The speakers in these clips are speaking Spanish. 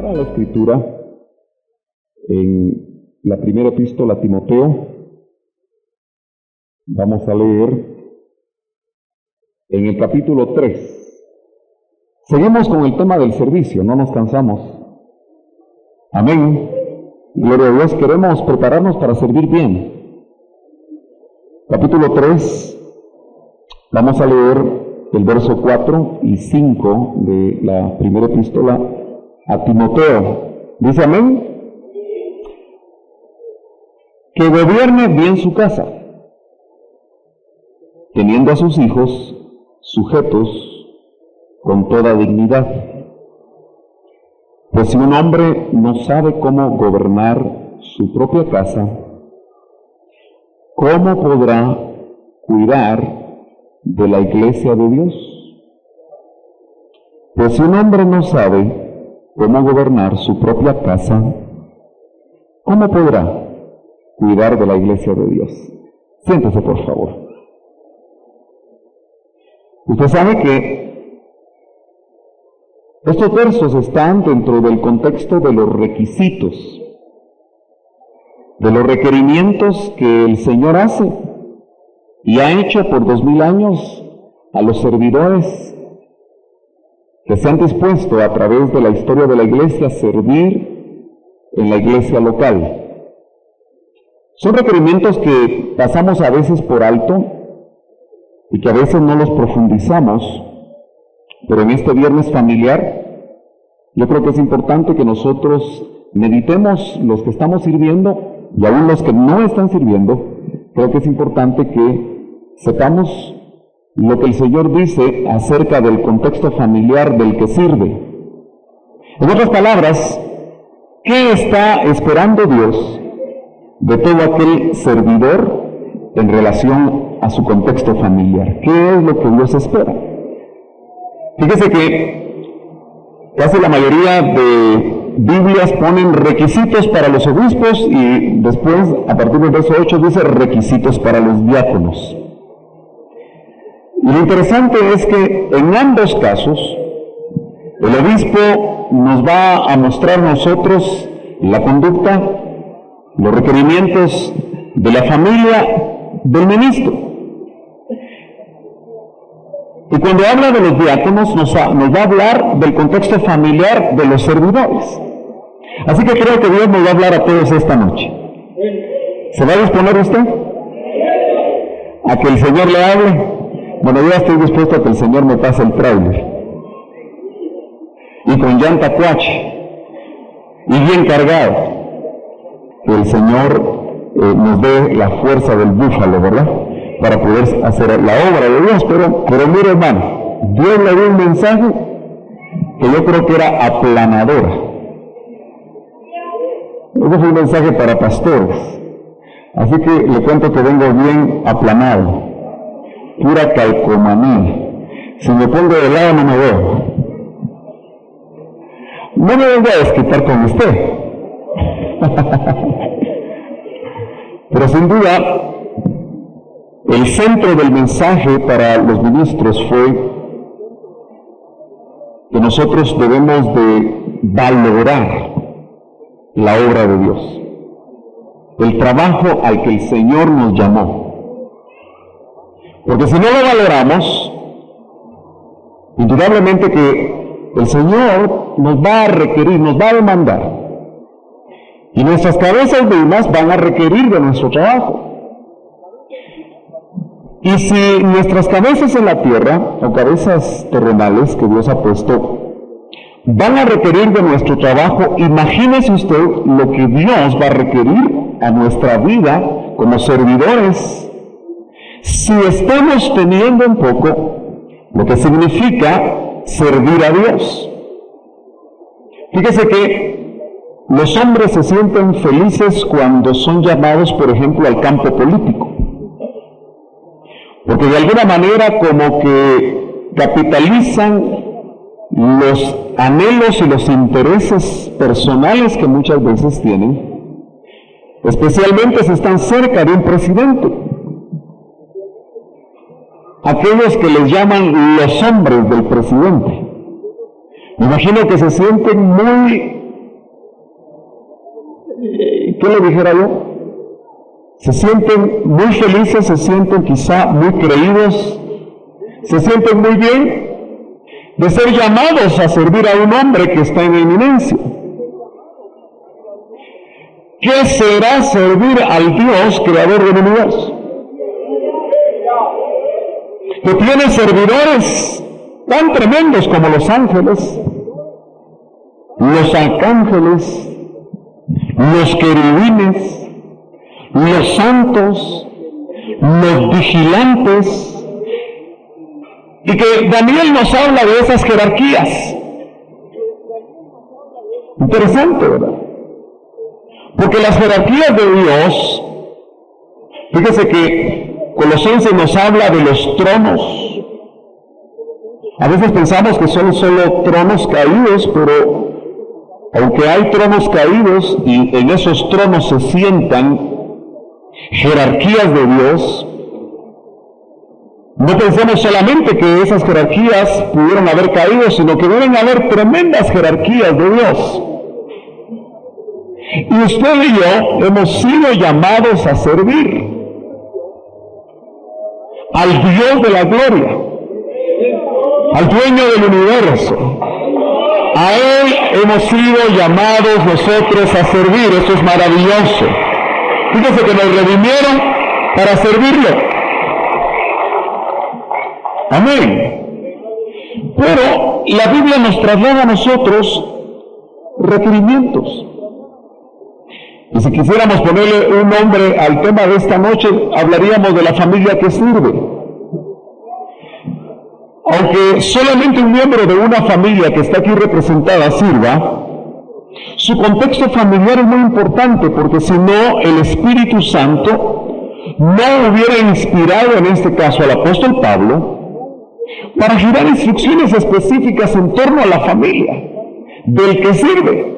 Abra la Escritura en la primera epístola a Timoteo. Vamos a leer en el capítulo 3. Seguimos con el tema del servicio, no nos cansamos. Amén. Gloria a Dios, queremos prepararnos para servir bien. Capítulo 3, vamos a leer el verso 4 y 5 de la primera epístola a Timoteo. Dice amén. Que gobierne bien su casa, teniendo a sus hijos sujetos con toda dignidad. Pues si un hombre no sabe cómo gobernar su propia casa, ¿cómo podrá cuidar de la iglesia de Dios? Pues si un hombre no sabe cómo gobernar su propia casa, ¿cómo podrá cuidar de la iglesia de Dios? Siéntese, por favor. Usted sabe que estos versos están dentro del contexto de los requisitos, de los requerimientos que el Señor hace y ha hecho por 2000 años a los servidores que se han dispuesto a través de la historia de la iglesia a servir en la iglesia local. Son requerimientos que pasamos a veces por alto y que a veces no los profundizamos, pero en este viernes familiar yo creo que es importante que nosotros meditemos, los que estamos sirviendo y aún los que no están sirviendo. Creo que es importante que sepamos lo que el Señor dice acerca del contexto familiar del que sirve. En otras palabras, ¿qué está esperando Dios de todo aquel servidor en relación a su contexto familiar? ¿Qué es lo que Dios espera? Fíjese que casi la mayoría de Biblias ponen requisitos para los obispos y después, a partir del verso 8, dice requisitos para los diáconos. Y lo interesante es que en ambos casos, el obispo nos va a mostrar a nosotros la conducta, los requerimientos de la familia del ministro. Y cuando habla de los diáconos, nos va a hablar del contexto familiar de los servidores. Así que creo que Dios nos va a hablar a todos esta noche. ¿Se va a disponer usted a que el Señor le hable? Bueno, yo estoy dispuesto a que el Señor me pase el tráiler. Y con llanta cuache. Y bien cargado. Que el Señor nos dé la fuerza del búfalo, ¿verdad? Para poder hacer la obra de Dios. Pero mire, hermano, Dios le dio un mensaje que yo creo que era aplanador. Ese fue un mensaje para pastores. Así que le cuento que vengo bien aplanado. Pura calcomanía. Si me pongo de lado no me veo. No me vengo a desquitar con usted. Pero sin duda, el centro del mensaje para los ministros fue que nosotros debemos de valorar la obra de Dios, el trabajo al que el Señor nos llamó. Porque si no lo valoramos, indudablemente que el Señor nos va a requerir, nos va a demandar. Y nuestras cabezas mismas van a requerir de nuestro trabajo. Y si nuestras cabezas en la tierra, o cabezas terrenales que Dios ha puesto, van a requerir de nuestro trabajo, imagínese usted lo que Dios va a requerir a nuestra vida como servidores. Si estamos teniendo un poco lo que significa servir a Dios. Fíjese que los hombres se sienten felices cuando son llamados, por ejemplo, al campo político. Porque de alguna manera como que capitalizan los anhelos y los intereses personales que muchas veces tienen, especialmente si están cerca de un presidente. Aquellos que les llaman los hombres del presidente. Me imagino que se sienten muy ¿qué le dijera yo? Se sienten muy felices, se sienten quizá muy creídos, se sienten muy bien de ser llamados a servir a un hombre que está en eminencia. ¿Qué será servir al Dios creador del universo? Que tiene servidores tan tremendos como los ángeles, los arcángeles, los querubines, los santos, los vigilantes, y que Daniel nos habla de esas jerarquías. Interesante, ¿verdad? Porque las jerarquías de Dios, fíjese que Colosenses nos habla de los tronos. A veces pensamos que son solo tronos caídos, pero aunque hay tronos caídos y en esos tronos se sientan jerarquías de Dios, no pensemos solamente que esas jerarquías pudieron haber caído, sino que deben haber tremendas jerarquías de Dios. Y usted y yo hemos sido llamados a servir al Dios de la gloria, al dueño del universo. A Él hemos sido llamados nosotros a servir. Eso es maravilloso. Fíjese que nos redimieron para servirlo. Amén. Pero la Biblia nos traslada a nosotros requerimientos. Y si quisiéramos ponerle un nombre al tema de esta noche, hablaríamos de la familia que sirve. Aunque solamente un miembro de una familia que está aquí representada sirva, su contexto familiar es muy importante, porque si no, el Espíritu Santo no hubiera inspirado en este caso al apóstol Pablo para girar instrucciones específicas en torno a la familia del que sirve,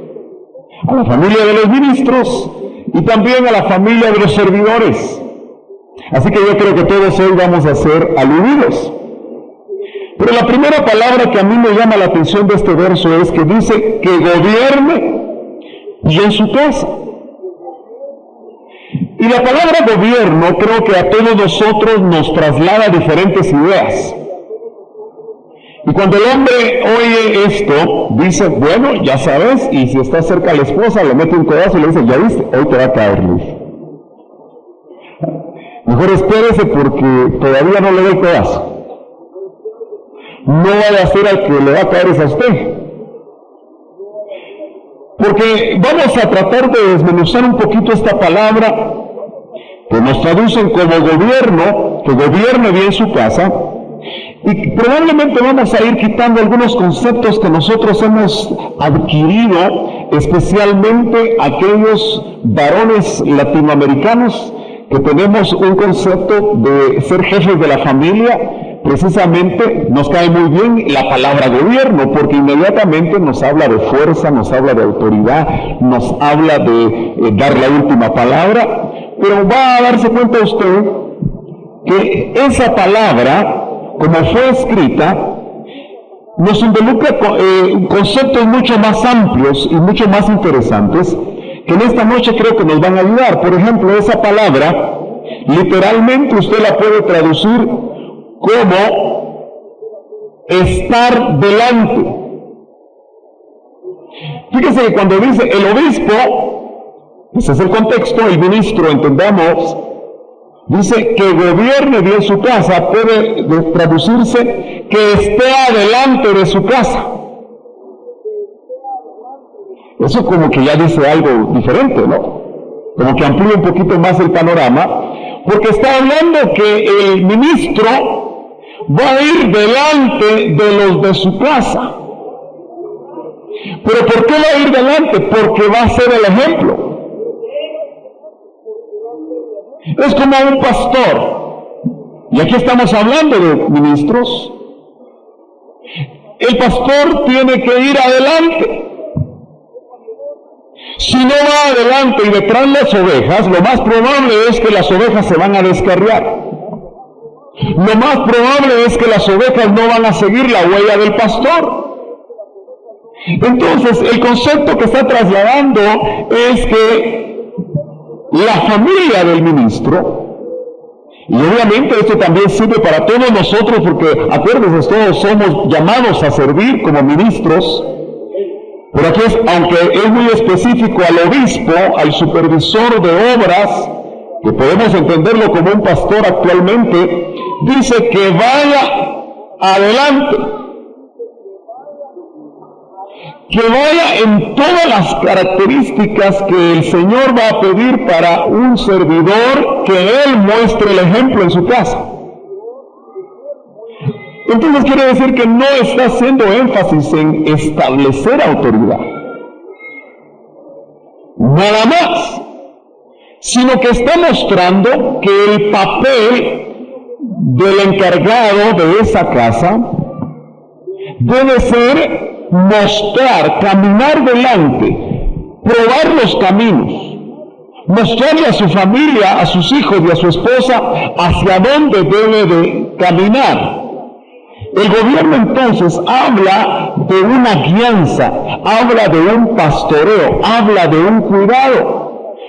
a la familia de los ministros y también a la familia de los servidores. Así que yo creo que todos hoy vamos a ser aludidos. Pero la primera palabra que a mí me llama la atención de este verso es que dice que gobierne y en su casa. Y la palabra gobierno creo que a todos nosotros nos traslada diferentes ideas. Y cuando el hombre oye esto, dice, bueno, ya sabes, y si está cerca a la esposa, le mete un codazo y le dice, ya viste, hoy te va a caer, Luis. Mejor espérese porque todavía no le doy codazo. No vaya a ser al que le va a caer es a usted. Porque vamos a tratar de desmenuzar un poquito esta palabra que nos traducen como gobierno, que gobierne bien su casa, y probablemente vamos a ir quitando algunos conceptos que nosotros hemos adquirido, especialmente aquellos varones latinoamericanos que tenemos un concepto de ser jefes de la familia. Precisamente nos cae muy bien la palabra gobierno, porque inmediatamente nos habla de fuerza, nos habla de autoridad, nos habla de dar la última palabra, pero va a darse cuenta usted que esa palabra, como fue escrita, nos involucra conceptos mucho más amplios y mucho más interesantes, que en esta noche creo que nos van a ayudar. Por ejemplo, esa palabra, literalmente usted la puede traducir como estar delante. Fíjese que cuando dice el obispo, ese es el contexto, el ministro, entendamos, dice que gobierne bien su casa, puede traducirse que esté adelante de su casa. Eso como que ya dice algo diferente, ¿no? Como que amplía un poquito más el panorama, porque está hablando que el ministro va a ir delante de los de su casa. ¿Pero por qué va a ir delante? Porque va a ser el ejemplo. Es como un pastor, y aquí estamos hablando de ministros. El pastor tiene que ir adelante. Si no va adelante y detrás de las ovejas, lo más probable es que las ovejas se van a descarriar. Lo más probable es que las ovejas no van a seguir la huella del pastor. Entonces, el concepto que está trasladando es que la familia del ministro. Y obviamente esto también sirve para todos nosotros, porque acuérdense, todos somos llamados a servir como ministros. Pero aquí aunque es muy específico al obispo, al supervisor de obras, que podemos entenderlo como un pastor actualmente, dice que vaya adelante, que vaya en todas las características que el Señor va a pedir para un servidor, que Él muestre el ejemplo en su casa. Entonces quiere decir que no está haciendo énfasis en establecer autoridad, nada más, sino que está mostrando que el papel del encargado de esa casa debe ser mostrar, caminar delante, probar los caminos, mostrarle a su familia, a sus hijos y a su esposa hacia dónde debe de caminar. El gobierno entonces habla de una guianza, habla de un pastoreo, habla de un cuidado.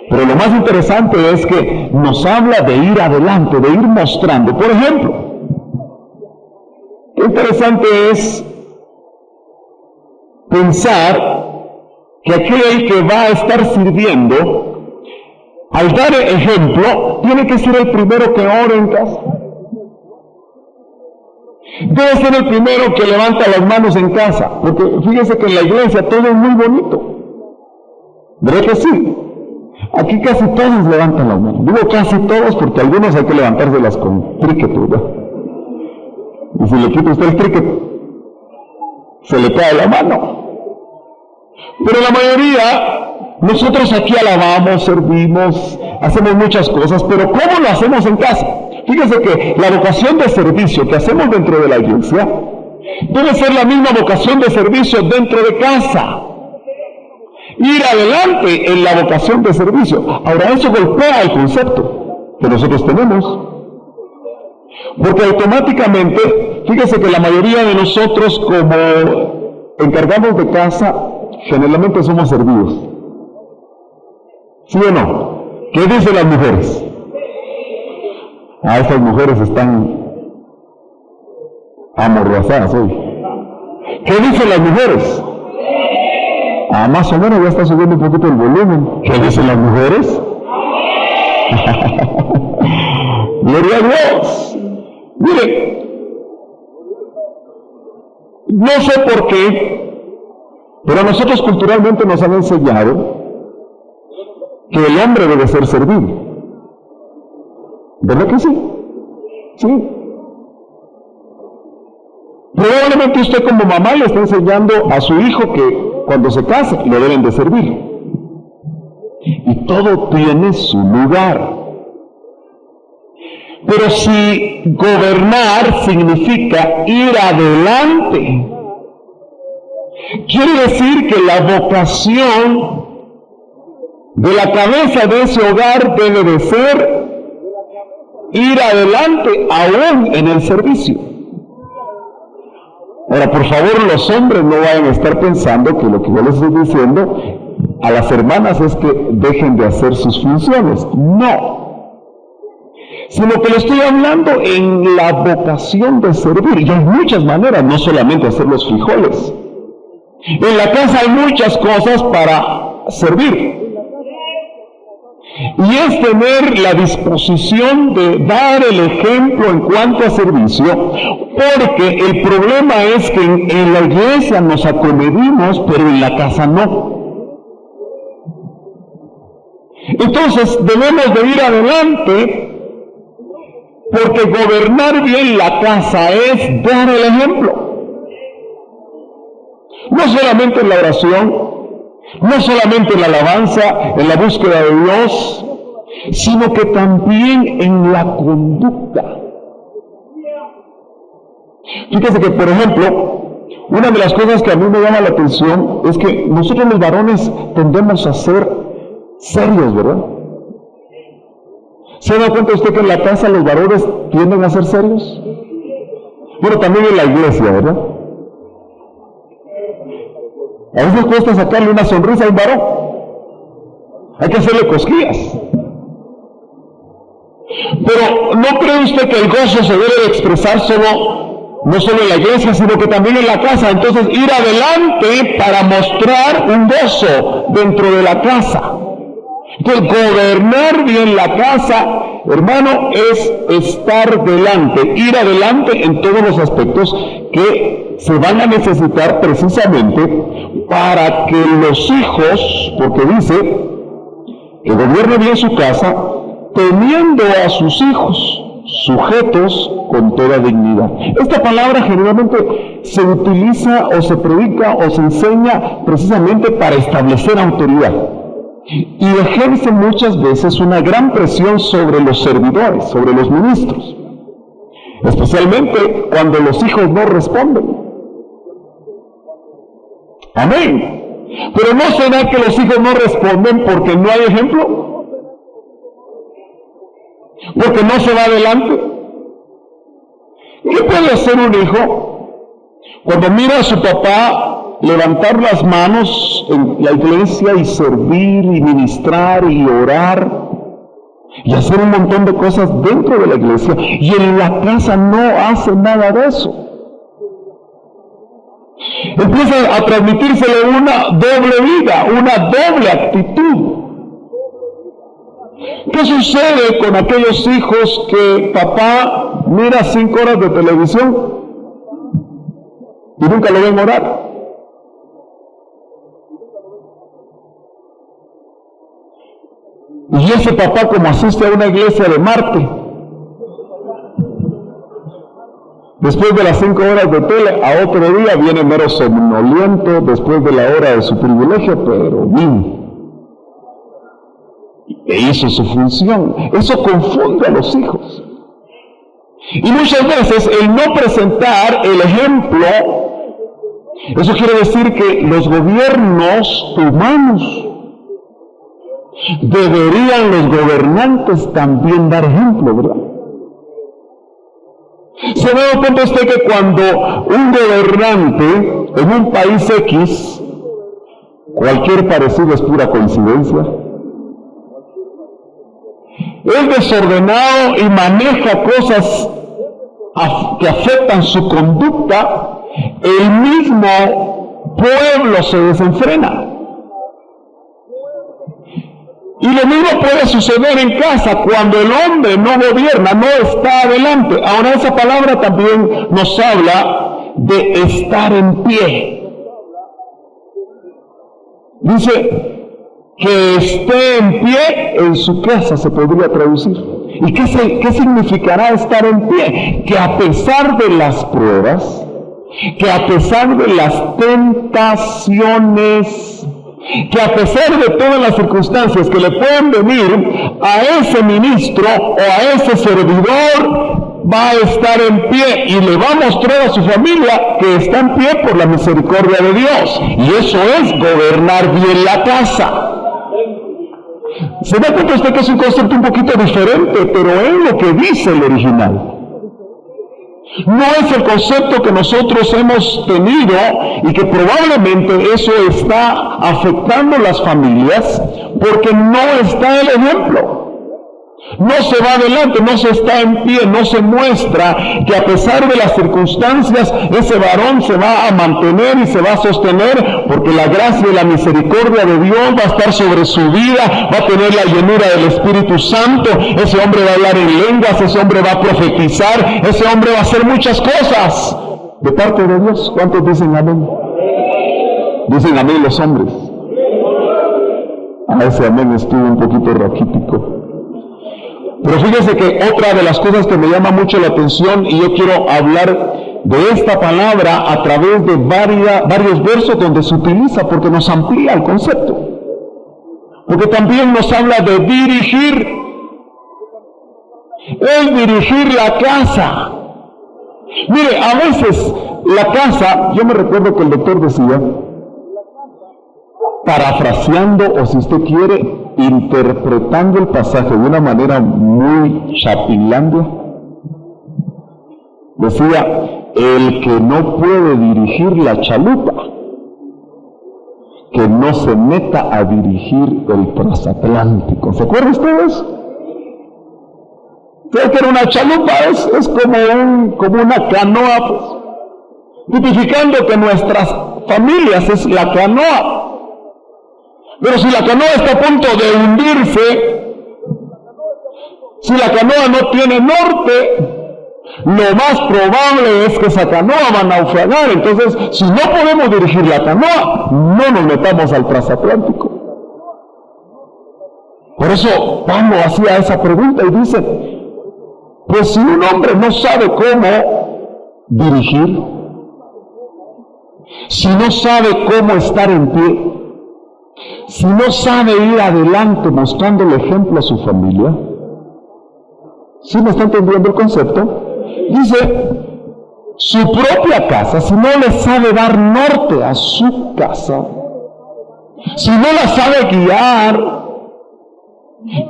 Pero lo más interesante es que nos habla de ir adelante, de ir mostrando. Por ejemplo, qué interesante es pensar que aquel que va a estar sirviendo, al dar ejemplo, tiene que ser el primero que ore en casa. Debe ser el primero que levanta las manos en casa, porque fíjese que en la iglesia todo es muy bonito. ¿Verdad que sí? Aquí casi todos levantan las manos. Digo casi todos porque algunos hay que levantárselas con tríquete, ¿verdad? Y si le quita usted el tríquete, se le cae la mano. Pero la mayoría, nosotros aquí alabamos, servimos, hacemos muchas cosas, pero ¿cómo lo hacemos en casa? Fíjese que la vocación de servicio que hacemos dentro de la iglesia debe ser la misma vocación de servicio dentro de casa. Ir adelante en la vocación de servicio. Ahora, eso golpea el concepto que nosotros tenemos. Porque automáticamente, fíjese que la mayoría de nosotros, como encargados de casa, generalmente somos servidos. ¿Sí o no? ¿Qué dicen las mujeres? Estas mujeres están amordazadas hoy. ¿Qué dicen las mujeres? Más o menos ya está subiendo un poquito el volumen. ¿Qué dicen las mujeres? Gloria a Dios. Miren, no sé por qué, pero a nosotros culturalmente nos han enseñado que el hombre debe ser servido. ¿Verdad que sí? Sí. Probablemente usted como mamá le está enseñando a su hijo que cuando se case lo deben de servir. Y todo tiene su lugar. Pero si gobernar significa ir adelante, quiere decir que la vocación de la cabeza de ese hogar debe de ser ir adelante aún en el servicio. Ahora, por favor, los hombres no vayan a estar pensando que lo que yo les estoy diciendo a las hermanas es que dejen de hacer sus funciones. No. Sino que le estoy hablando en la vocación de servir. Y hay muchas maneras, no solamente hacer los frijoles. En la casa hay muchas cosas para servir. Y es tener la disposición de dar el ejemplo en cuanto a servicio, porque el problema es que en la iglesia nos acomedimos, pero en la casa no. Entonces debemos de ir adelante, porque gobernar bien la casa es dar el ejemplo. No solamente en la oración, no solamente en la alabanza, en la búsqueda de Dios, sino que también en la conducta. Fíjese que, por ejemplo, una de las cosas que a mí me llama la atención es que nosotros los varones tendemos a ser serios, ¿verdad? ¿Se da cuenta usted que en la casa los varones tienden a ser serios? Bueno, también en la iglesia, ¿verdad? A veces cuesta sacarle una sonrisa a un varón. Hay que hacerle cosquillas. Pero ¿no cree usted que el gozo se debe de expresar no solo en la iglesia, sino que también en la casa? Entonces, ir adelante para mostrar un gozo dentro de la casa. Entonces, gobernar bien la casa, hermano, es estar delante, ir adelante en todos los aspectos que se van a necesitar precisamente para que los hijos, porque dice que gobierne bien su casa, teniendo a sus hijos sujetos con toda dignidad. Esta palabra generalmente se utiliza o se predica o se enseña precisamente para establecer autoridad. Y ejerce muchas veces una gran presión sobre los servidores, sobre los ministros, especialmente cuando los hijos no responden. Amén. Pero ¿no será que los hijos no responden porque no hay ejemplo? ¿Porque no se va adelante? ¿Qué puede hacer un hijo cuando mira a su papá levantar las manos en la iglesia y servir y ministrar y orar y hacer un montón de cosas dentro de la iglesia, y en la casa no hace nada de eso? Empieza a transmitírsele una doble vida, una doble actitud. ¿Qué sucede con aquellos hijos que papá mira 5 horas de televisión y nunca lo ven orar? Y ese papá, como asiste a una iglesia de Marte, después de las 5 horas de tele, a otro día viene mero somnoliento después de la hora de su privilegio, pero bien, e hizo su función. Eso confunde a los hijos. Y muchas veces el no presentar el ejemplo, eso quiere decir que los gobiernos humanos deberían, los gobernantes, también dar ejemplo, ¿verdad? ¿Se da cuenta usted que cuando un gobernante en un país X, cualquier parecido es pura coincidencia, es desordenado y maneja cosas que afectan su conducta, el mismo pueblo se desenfrena? Y lo mismo puede suceder en casa cuando el hombre no gobierna, no está adelante. Ahora, esa palabra también nos habla de estar en pie. Dice que esté en pie en su casa, se podría traducir. ¿Y qué significará estar en pie? Que a pesar de las pruebas, que a pesar de las tentaciones, que a pesar de todas las circunstancias que le pueden venir a ese ministro o a ese servidor, va a estar en pie y le va a mostrar a su familia que está en pie por la misericordia de Dios. Y eso es gobernar bien la casa. Se da cuenta usted que es un concepto un poquito diferente, pero es lo que dice el original. No es el concepto que nosotros hemos tenido y que probablemente eso está afectando las familias porque no está el ejemplo. No se va adelante, no se está en pie, no se muestra que a pesar de las circunstancias ese varón se va a mantener y se va a sostener porque la gracia y la misericordia de Dios va a estar sobre su vida, va a tener la llenura del Espíritu Santo, ese hombre va a hablar en lenguas, ese hombre va a profetizar, ese hombre va a hacer muchas cosas de parte de Dios. ¿Cuántos dicen amén? Dicen amén los hombres. A ese amén estuvo un poquito raquítico. Pero fíjese que otra de las cosas que me llama mucho la atención, y yo quiero hablar de esta palabra a través de varios versos donde se utiliza, porque nos amplía el concepto. Porque también nos habla de dirigir. Es dirigir la casa. Mire, a veces la casa, yo me recuerdo que el doctor decía, parafraseando, o si usted quiere, interpretando el pasaje de una manera muy chapilandia, decía, el que no puede dirigir la chalupa, que no se meta a dirigir el transatlántico. ¿Se acuerdan ustedes? Creo que era una chalupa, es como una canoa, pues, tipificando que nuestras familias es la canoa. Pero si la canoa está a punto de hundirse, si la canoa no tiene norte, lo más probable es que esa canoa va a naufragar. Entonces, si no podemos dirigir la canoa, no nos metamos al transatlántico. Por eso Pablo hacía esa pregunta y dice, pues si un hombre no sabe cómo dirigir, si no sabe cómo estar en pie, si no sabe ir adelante mostrando el ejemplo a su familia, ¿sí me está entendiendo el concepto? Dice, su propia casa, si no le sabe dar norte a su casa, si no la sabe guiar,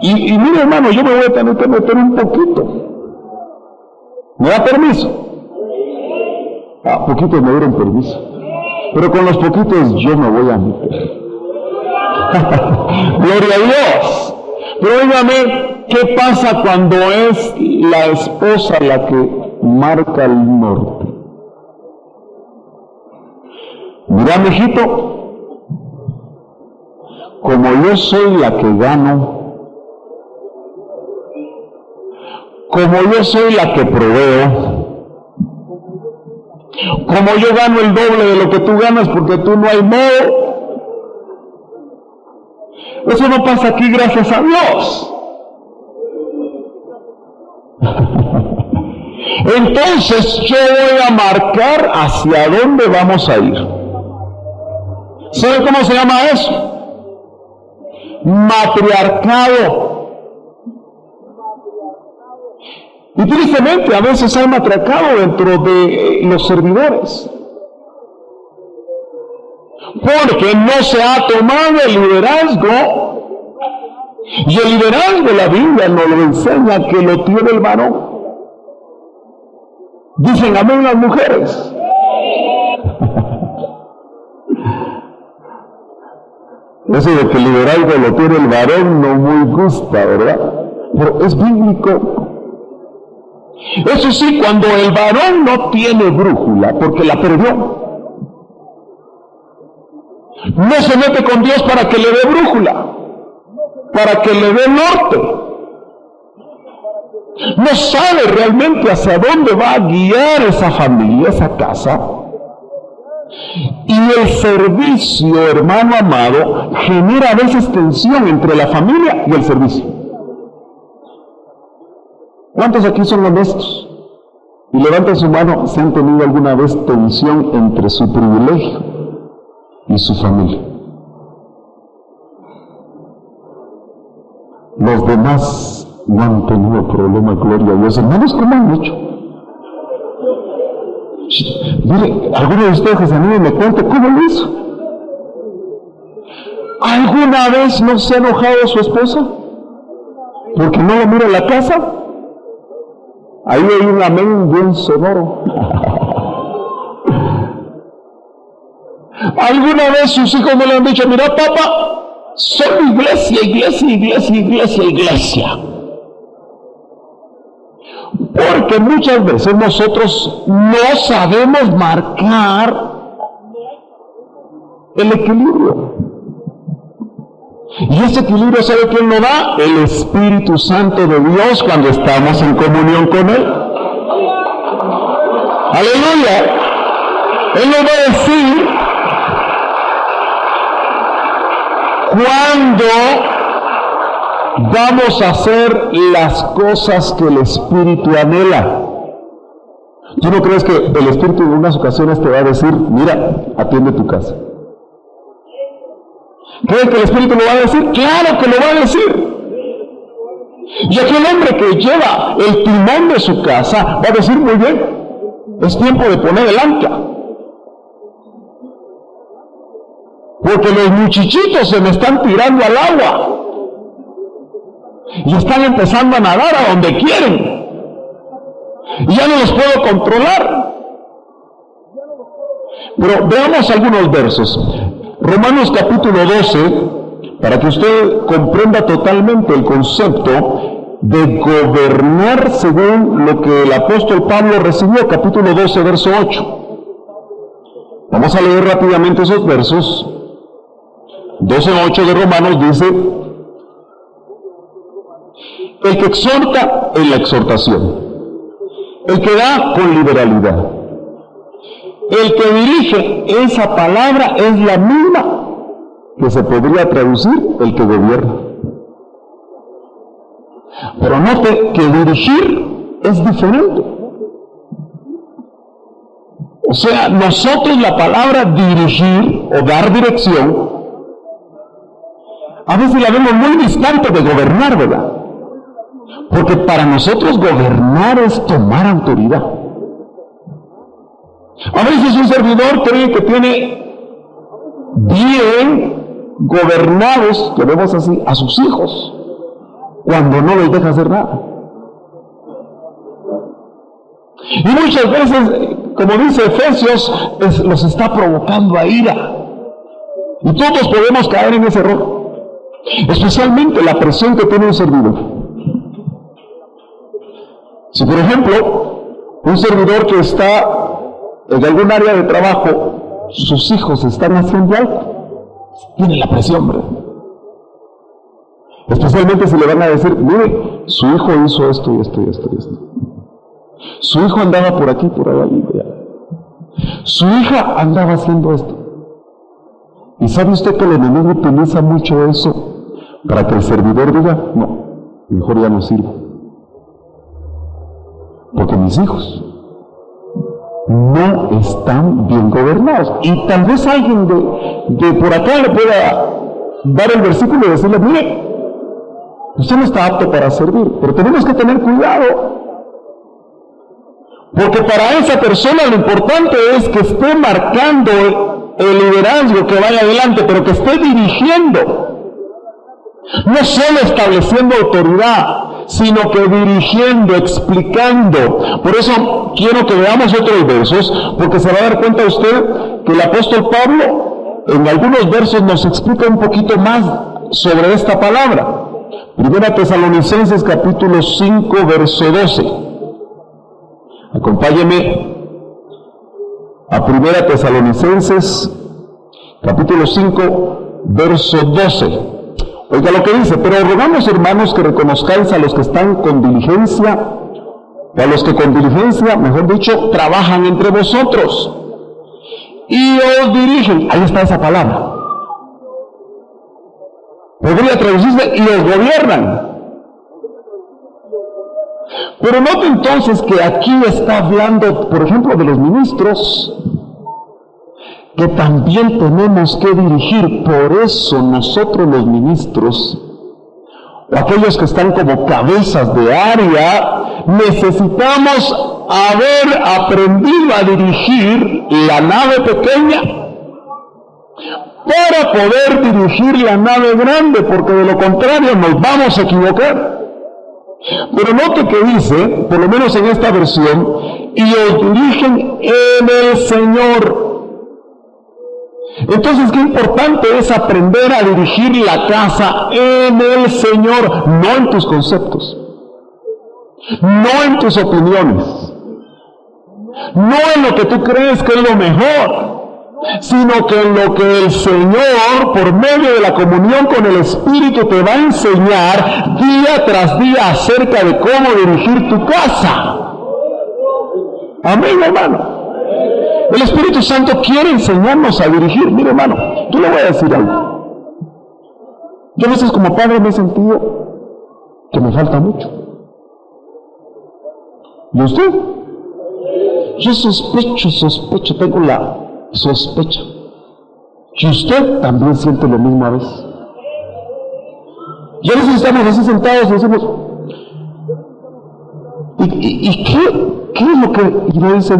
y mire hermano, yo me voy a tener que meter un poquito. ¿Me da permiso? Poquitos me dieron permiso, pero con los poquitos yo me voy a meter. Gloria a Dios. Pero óigame, ¿qué pasa cuando es la esposa la que marca el norte? Mira, mijito, como yo soy la que gano, como yo soy la que proveo, como yo gano el doble de lo que tú ganas porque tú no hay modo, eso no pasa aquí, gracias a Dios. Entonces yo voy a marcar hacia dónde vamos a ir. ¿Sabe cómo se llama eso? Matriarcado. Y tristemente a veces hay matriarcado dentro de los servidores, porque no se ha tomado el liderazgo, y el liderazgo la Biblia nos lo enseña que lo tiene el varón. Dicen amén las mujeres. Eso de que el liderazgo lo tiene el varón no muy gusta, ¿verdad? Pero es bíblico. Eso sí, cuando el varón no tiene brújula, porque la perdió, no se mete con Dios para que le dé brújula, para que le dé norte. No sabe realmente hacia dónde va a guiar esa familia, esa casa. Y el servicio, hermano amado, genera a veces tensión entre la familia y el servicio. ¿Cuántos aquí son honestos? Y levanten su mano si han tenido alguna vez tensión entre su privilegio y su familia. Los demás no han tenido problema, gloria a Dios. Hermanos, ¿cómo han hecho? Mire, alguno de ustedes que se animen me cuente cómo lo hizo. ¿Alguna vez no se ha enojado su esposa porque no lo mira en la casa? Ahí hay un amén bien sonoro. ¿Alguna vez sus hijos no le han dicho, mira papá, solo iglesia, iglesia, iglesia, iglesia, iglesia? Porque muchas veces nosotros no sabemos marcar el equilibrio. Y ese equilibrio, ¿sabe quién lo da? El Espíritu Santo de Dios cuando estamos en comunión con Él. ¡Aleluya! Él nos va a decir cuándo vamos a hacer las cosas que el Espíritu anhela. ¿Tú no crees que el Espíritu en unas ocasiones te va a decir, mira, atiende tu casa? ¿Crees que el Espíritu lo va a decir? ¡Claro que lo va a decir! Y aquel hombre que lleva el timón de su casa va a decir, muy bien, es tiempo de poner el ancla. Porque los muchachitos se me están tirando al agua. Y están empezando a nadar a donde quieren. Y ya no los puedo controlar. Pero veamos algunos versos. Romanos capítulo 12, para que usted comprenda totalmente el concepto, de gobernar según lo que el apóstol Pablo recibió, capítulo 12, verso 8. Vamos a leer rápidamente esos versos. 12:8 de Romanos dice: el que exhorta en la exhortación, el que da con liberalidad, el que dirige. Esa palabra es la misma que se podría traducir el que gobierna. Pero note que dirigir es diferente. O sea, nosotros la palabra dirigir o dar dirección, a veces la vemos muy distante de gobernar, ¿verdad? Porque para nosotros gobernar es tomar autoridad. A veces un servidor cree que tiene bien gobernados, que vemos así, a sus hijos, cuando no les deja hacer nada. Y muchas veces, como dice Efesios, los está provocando a ira. Y todos podemos caer en ese error. Especialmente la presión que tiene un servidor. Si por ejemplo, un servidor que está en algún área de trabajo, sus hijos están haciendo algo, tiene la presión, ¿verdad? Especialmente si le van a decir: mire, su hijo hizo esto y esto y esto y esto. Su hijo andaba por aquí, por allá y allá. Su hija andaba haciendo esto. ¿Y sabe usted que el enemigo utiliza mucho eso para que el servidor diga: no, mejor ya no sirvo? Porque mis hijos no están bien gobernados. Y tal vez alguien de por acá le pueda dar el versículo y decirle: mire, usted no está apto para servir. Pero tenemos que tener cuidado, porque para esa persona lo importante es que esté marcando el liderazgo, que vaya adelante, pero que esté dirigiendo, no solo estableciendo autoridad, sino que dirigiendo, explicando. Por eso quiero que veamos otros versos, porque se va a dar cuenta usted que el apóstol Pablo en algunos versos nos explica un poquito más sobre esta palabra. Primera Tesalonicenses capítulo 5, verso 12. Acompáñeme a Primera Tesalonicenses capítulo 5, verso 12. Oiga lo que dice: pero rogamos, hermanos, que reconozcáis a los que están con diligencia, o a los que con diligencia, mejor dicho, trabajan entre vosotros y os dirigen. Ahí está esa palabra. Podría traducirse: y os gobiernan. Pero note entonces que aquí está hablando, por ejemplo, de los ministros, que también tenemos que dirigir. Por eso nosotros los ministros, o aquellos que están como cabezas de área, necesitamos haber aprendido a dirigir la nave pequeña para poder dirigir la nave grande, porque de lo contrario nos vamos a equivocar. Pero note que dice, por lo menos en esta versión: y os dirigen en el Señor. Entonces, qué importante es aprender a dirigir la casa en el Señor, no en tus conceptos, no en tus opiniones, no en lo que tú crees que es lo mejor, sino que en lo que el Señor, por medio de la comunión con el Espíritu, te va a enseñar día tras día acerca de cómo dirigir tu casa. Amén, hermano. El Espíritu Santo quiere enseñarnos a dirigir. Mire, hermano, yo le voy a decir algo. Yo a veces como padre me he sentido que me falta mucho. ¿Y usted? Yo sospecho, tengo la sospecha que usted también siente lo mismo a veces. Y a veces estamos así sentados y decimos: ¿y qué es lo que? Y me dice: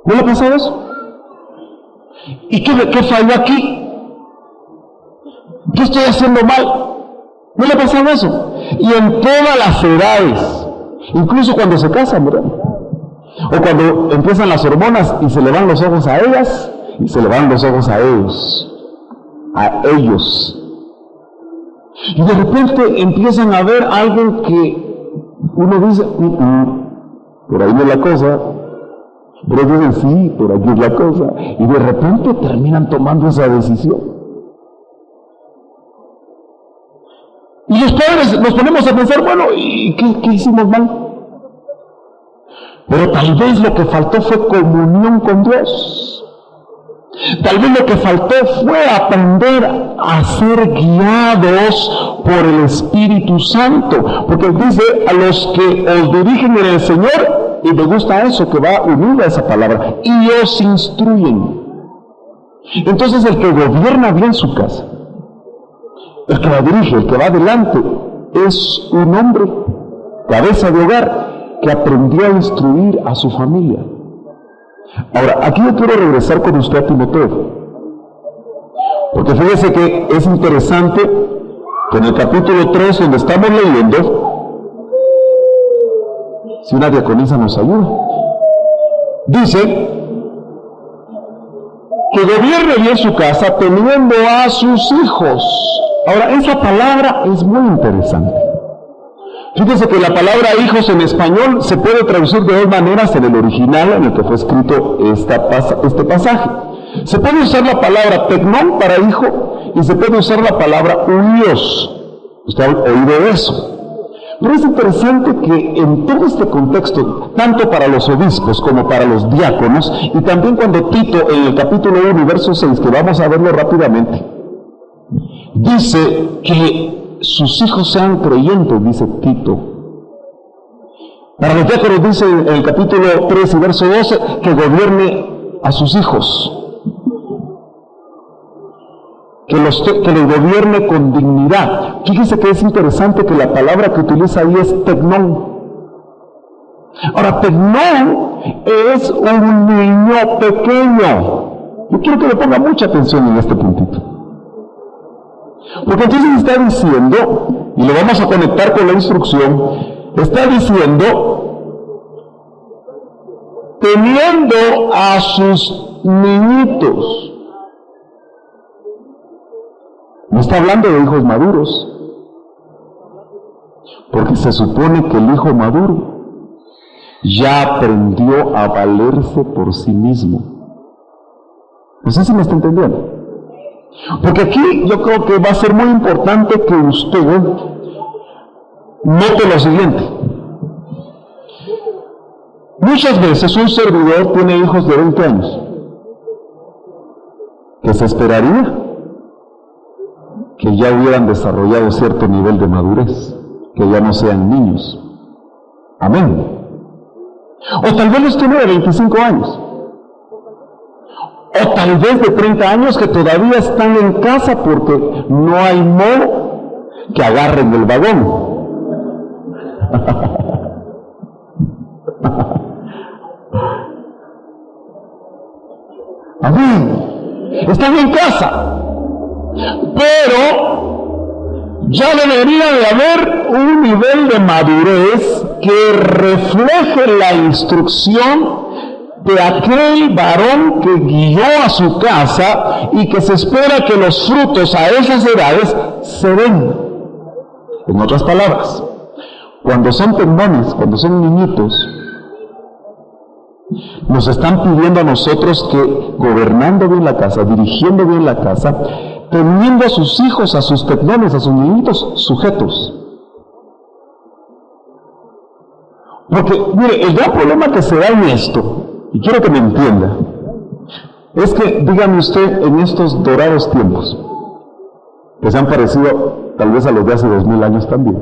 ¿no le ha pasado eso? ¿Y qué falló aquí? ¿Qué estoy haciendo mal? ¿No le ha pasado eso? Y en todas las edades, incluso cuando se casan, ¿verdad? O cuando empiezan las hormonas y se le van los ojos a ellas y se le van los ojos a ellos. Y de repente empiezan a ver algo que uno dice, por ahí no es la cosa. Pero dicen, sí, por aquí es la cosa. Y de repente terminan tomando esa decisión. Y los padres nos ponemos a pensar, bueno, ¿y qué hicimos mal? Pero tal vez lo que faltó fue comunión con Dios. Tal vez lo que faltó fue aprender a ser guiados por el Espíritu Santo. Porque dice, a los que os dirigen en el Señor, y me gusta eso que va unido a esa palabra, y os instruyen. Entonces el que gobierna bien su casa, el que la dirige, el que va adelante, es un hombre, cabeza de hogar, que aprendió a instruir a su familia. Ahora, aquí yo quiero regresar con usted a Timoteo, porque fíjese que es interesante que en el capítulo 3, donde estamos leyendo, si una diaconisa nos ayuda, dice que gobierne bien su casa teniendo a sus hijos. Ahora, esa palabra es muy interesante. Fíjese que la palabra hijos en español se puede traducir de dos maneras en el original en el que fue escrito este pasaje. Se puede usar la palabra tecnón para hijo y se puede usar la palabra huíos. ¿Usted ha oído eso? Pero es interesante que en todo este contexto, tanto para los obispos como para los diáconos, y también cuando Tito en el capítulo 1, verso 6, que vamos a verlo rápidamente, dice que sus hijos sean creyentes, dice Tito. Para los diáconos dice en el capítulo 3 y verso 12 que gobierne a sus hijos, que los gobierne con dignidad. Fíjese que es interesante que la palabra que utiliza ahí es tecnón. Ahora, tecnón es un niño pequeño. Yo quiero que le ponga mucha atención en este puntito. Porque entonces está diciendo, y lo vamos a conectar con la instrucción, está diciendo, teniendo a sus niñitos. No está hablando de hijos maduros, porque se supone que el hijo maduro ya aprendió a valerse por sí mismo. No sé si me está entendiendo. Porque aquí yo creo que va a ser muy importante que usted note lo siguiente. Muchas veces un servidor tiene hijos de 20 años, que se esperaría que ya hubieran desarrollado cierto nivel de madurez, que ya no sean niños. Amén. O tal vez los tiene de 25 años. O tal vez de 30 años que todavía están en casa porque no hay modo que agarren el vagón. Amén. Están en casa. Pero ya debería de haber un nivel de madurez que refleje la instrucción de aquel varón que guió a su casa y que se espera que los frutos a esas edades se den. En otras palabras, cuando son tecnones, cuando son niñitos, nos están pidiendo a nosotros que gobernando bien la casa, dirigiendo bien la casa, teniendo a sus hijos, a sus tecnones, a sus niñitos sujetos. Porque, mire, el gran problema que se da en esto, y quiero que me entienda, es que, dígame usted, en estos dorados tiempos, que se han parecido tal vez a los de hace 2000 años también,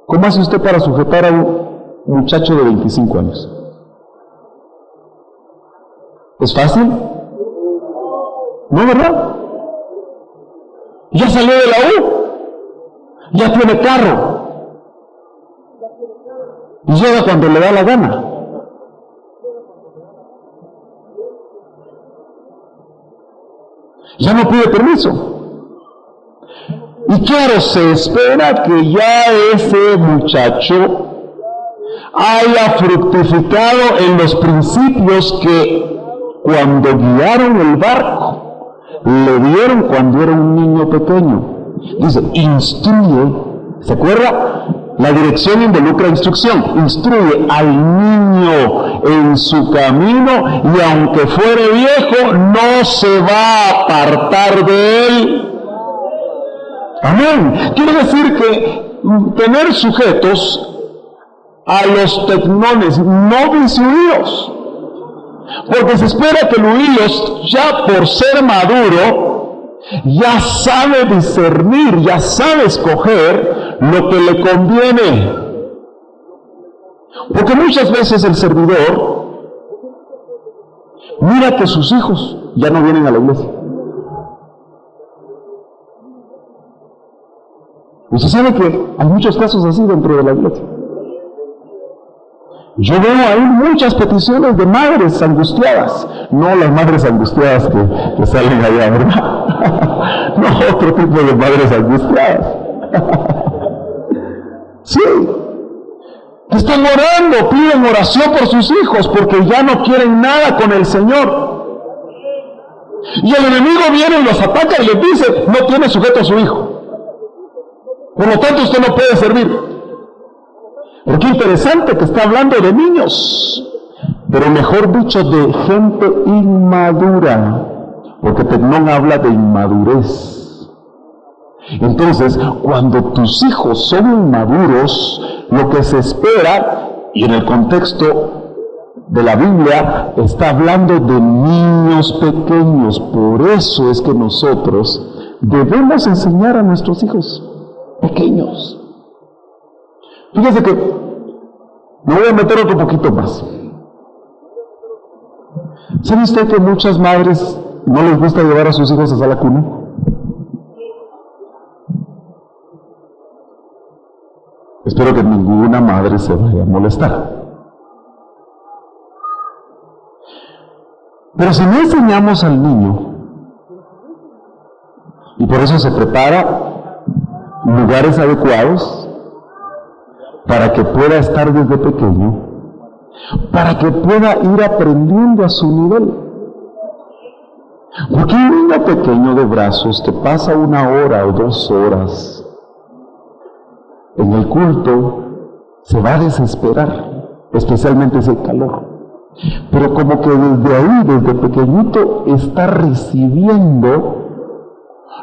¿cómo hace usted para sujetar a un muchacho de 25 años? ¿Es fácil? ¿No, verdad? Ya salió de la U, ya tiene carro, y llega cuando le da la gana. Ya no pide permiso. Y claro, se espera que ya ese muchacho haya fructificado en los principios que cuando guiaron el barco le dieron cuando era un niño pequeño. Dice, instruye, ¿se acuerda? La dirección involucra instrucción. Instruye al niño en su camino y aunque fuere viejo, no se va a apartar de él. Amén. Quiere decir que tener sujetos a los tecnones no instruidos, porque se espera que Luis, ya por ser maduro, ya sabe discernir, ya sabe escoger lo que le conviene. Porque muchas veces el servidor mira que sus hijos ya no vienen a la iglesia. Usted sabe que hay muchos casos así dentro de la iglesia. Yo veo ahí muchas peticiones de madres angustiadas, no las madres angustiadas que salen allá, ¿verdad? No, otro tipo de madres angustiadas. Sí, que están orando, piden oración por sus hijos porque ya no quieren nada con el Señor. Y el enemigo viene y los ataca y les dice, no tiene sujeto a su hijo. Por lo tanto, usted no puede servir. Pero qué interesante que está hablando de niños, pero mejor dicho, de gente inmadura, porque Tecnón habla de inmadurez. Entonces, cuando tus hijos son inmaduros, lo que se espera, y en el contexto de la Biblia, está hablando de niños pequeños. Por eso es que nosotros debemos enseñar a nuestros hijos pequeños. Fíjese que me voy a meter otro poquito más. ¿Sabe usted que muchas madres no les gusta llevar a sus hijos hasta la cuna? Espero que ninguna madre se vaya a molestar. Pero si no enseñamos al niño, y por eso se prepara lugares adecuados, para que pueda estar desde pequeño, para que pueda ir aprendiendo a su nivel. Porque un niño pequeño de brazos que pasa 1 hora o 2 horas en el culto se va a desesperar, especialmente ese calor. Pero como que desde ahí, desde pequeñito, está recibiendo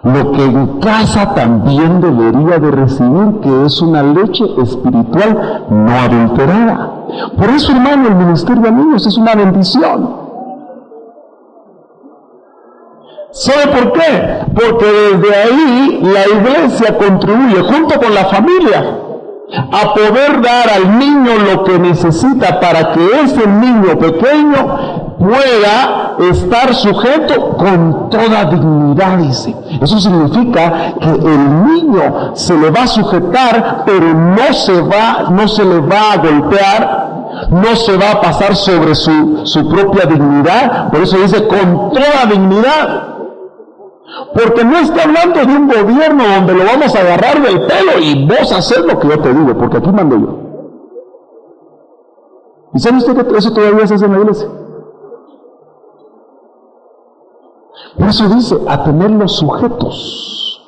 lo que en casa también debería de recibir, que es una leche espiritual no adulterada. Por eso, hermano, el ministerio de niños es una bendición. ¿Sabe por qué? Porque desde ahí la iglesia contribuye, junto con la familia, a poder dar al niño lo que necesita para que ese niño pequeño pueda estar sujeto con toda dignidad, dice. Eso significa que el niño se le va a sujetar, pero no se le va a golpear, no se va a pasar sobre su propia dignidad. Por eso dice con toda dignidad. Porque no está hablando de un gobierno donde lo vamos a agarrar del pelo y vos haces lo que yo te digo, porque aquí mando yo. ¿Y sabe usted que eso todavía se hace en la iglesia? Por eso dice, a tener los sujetos.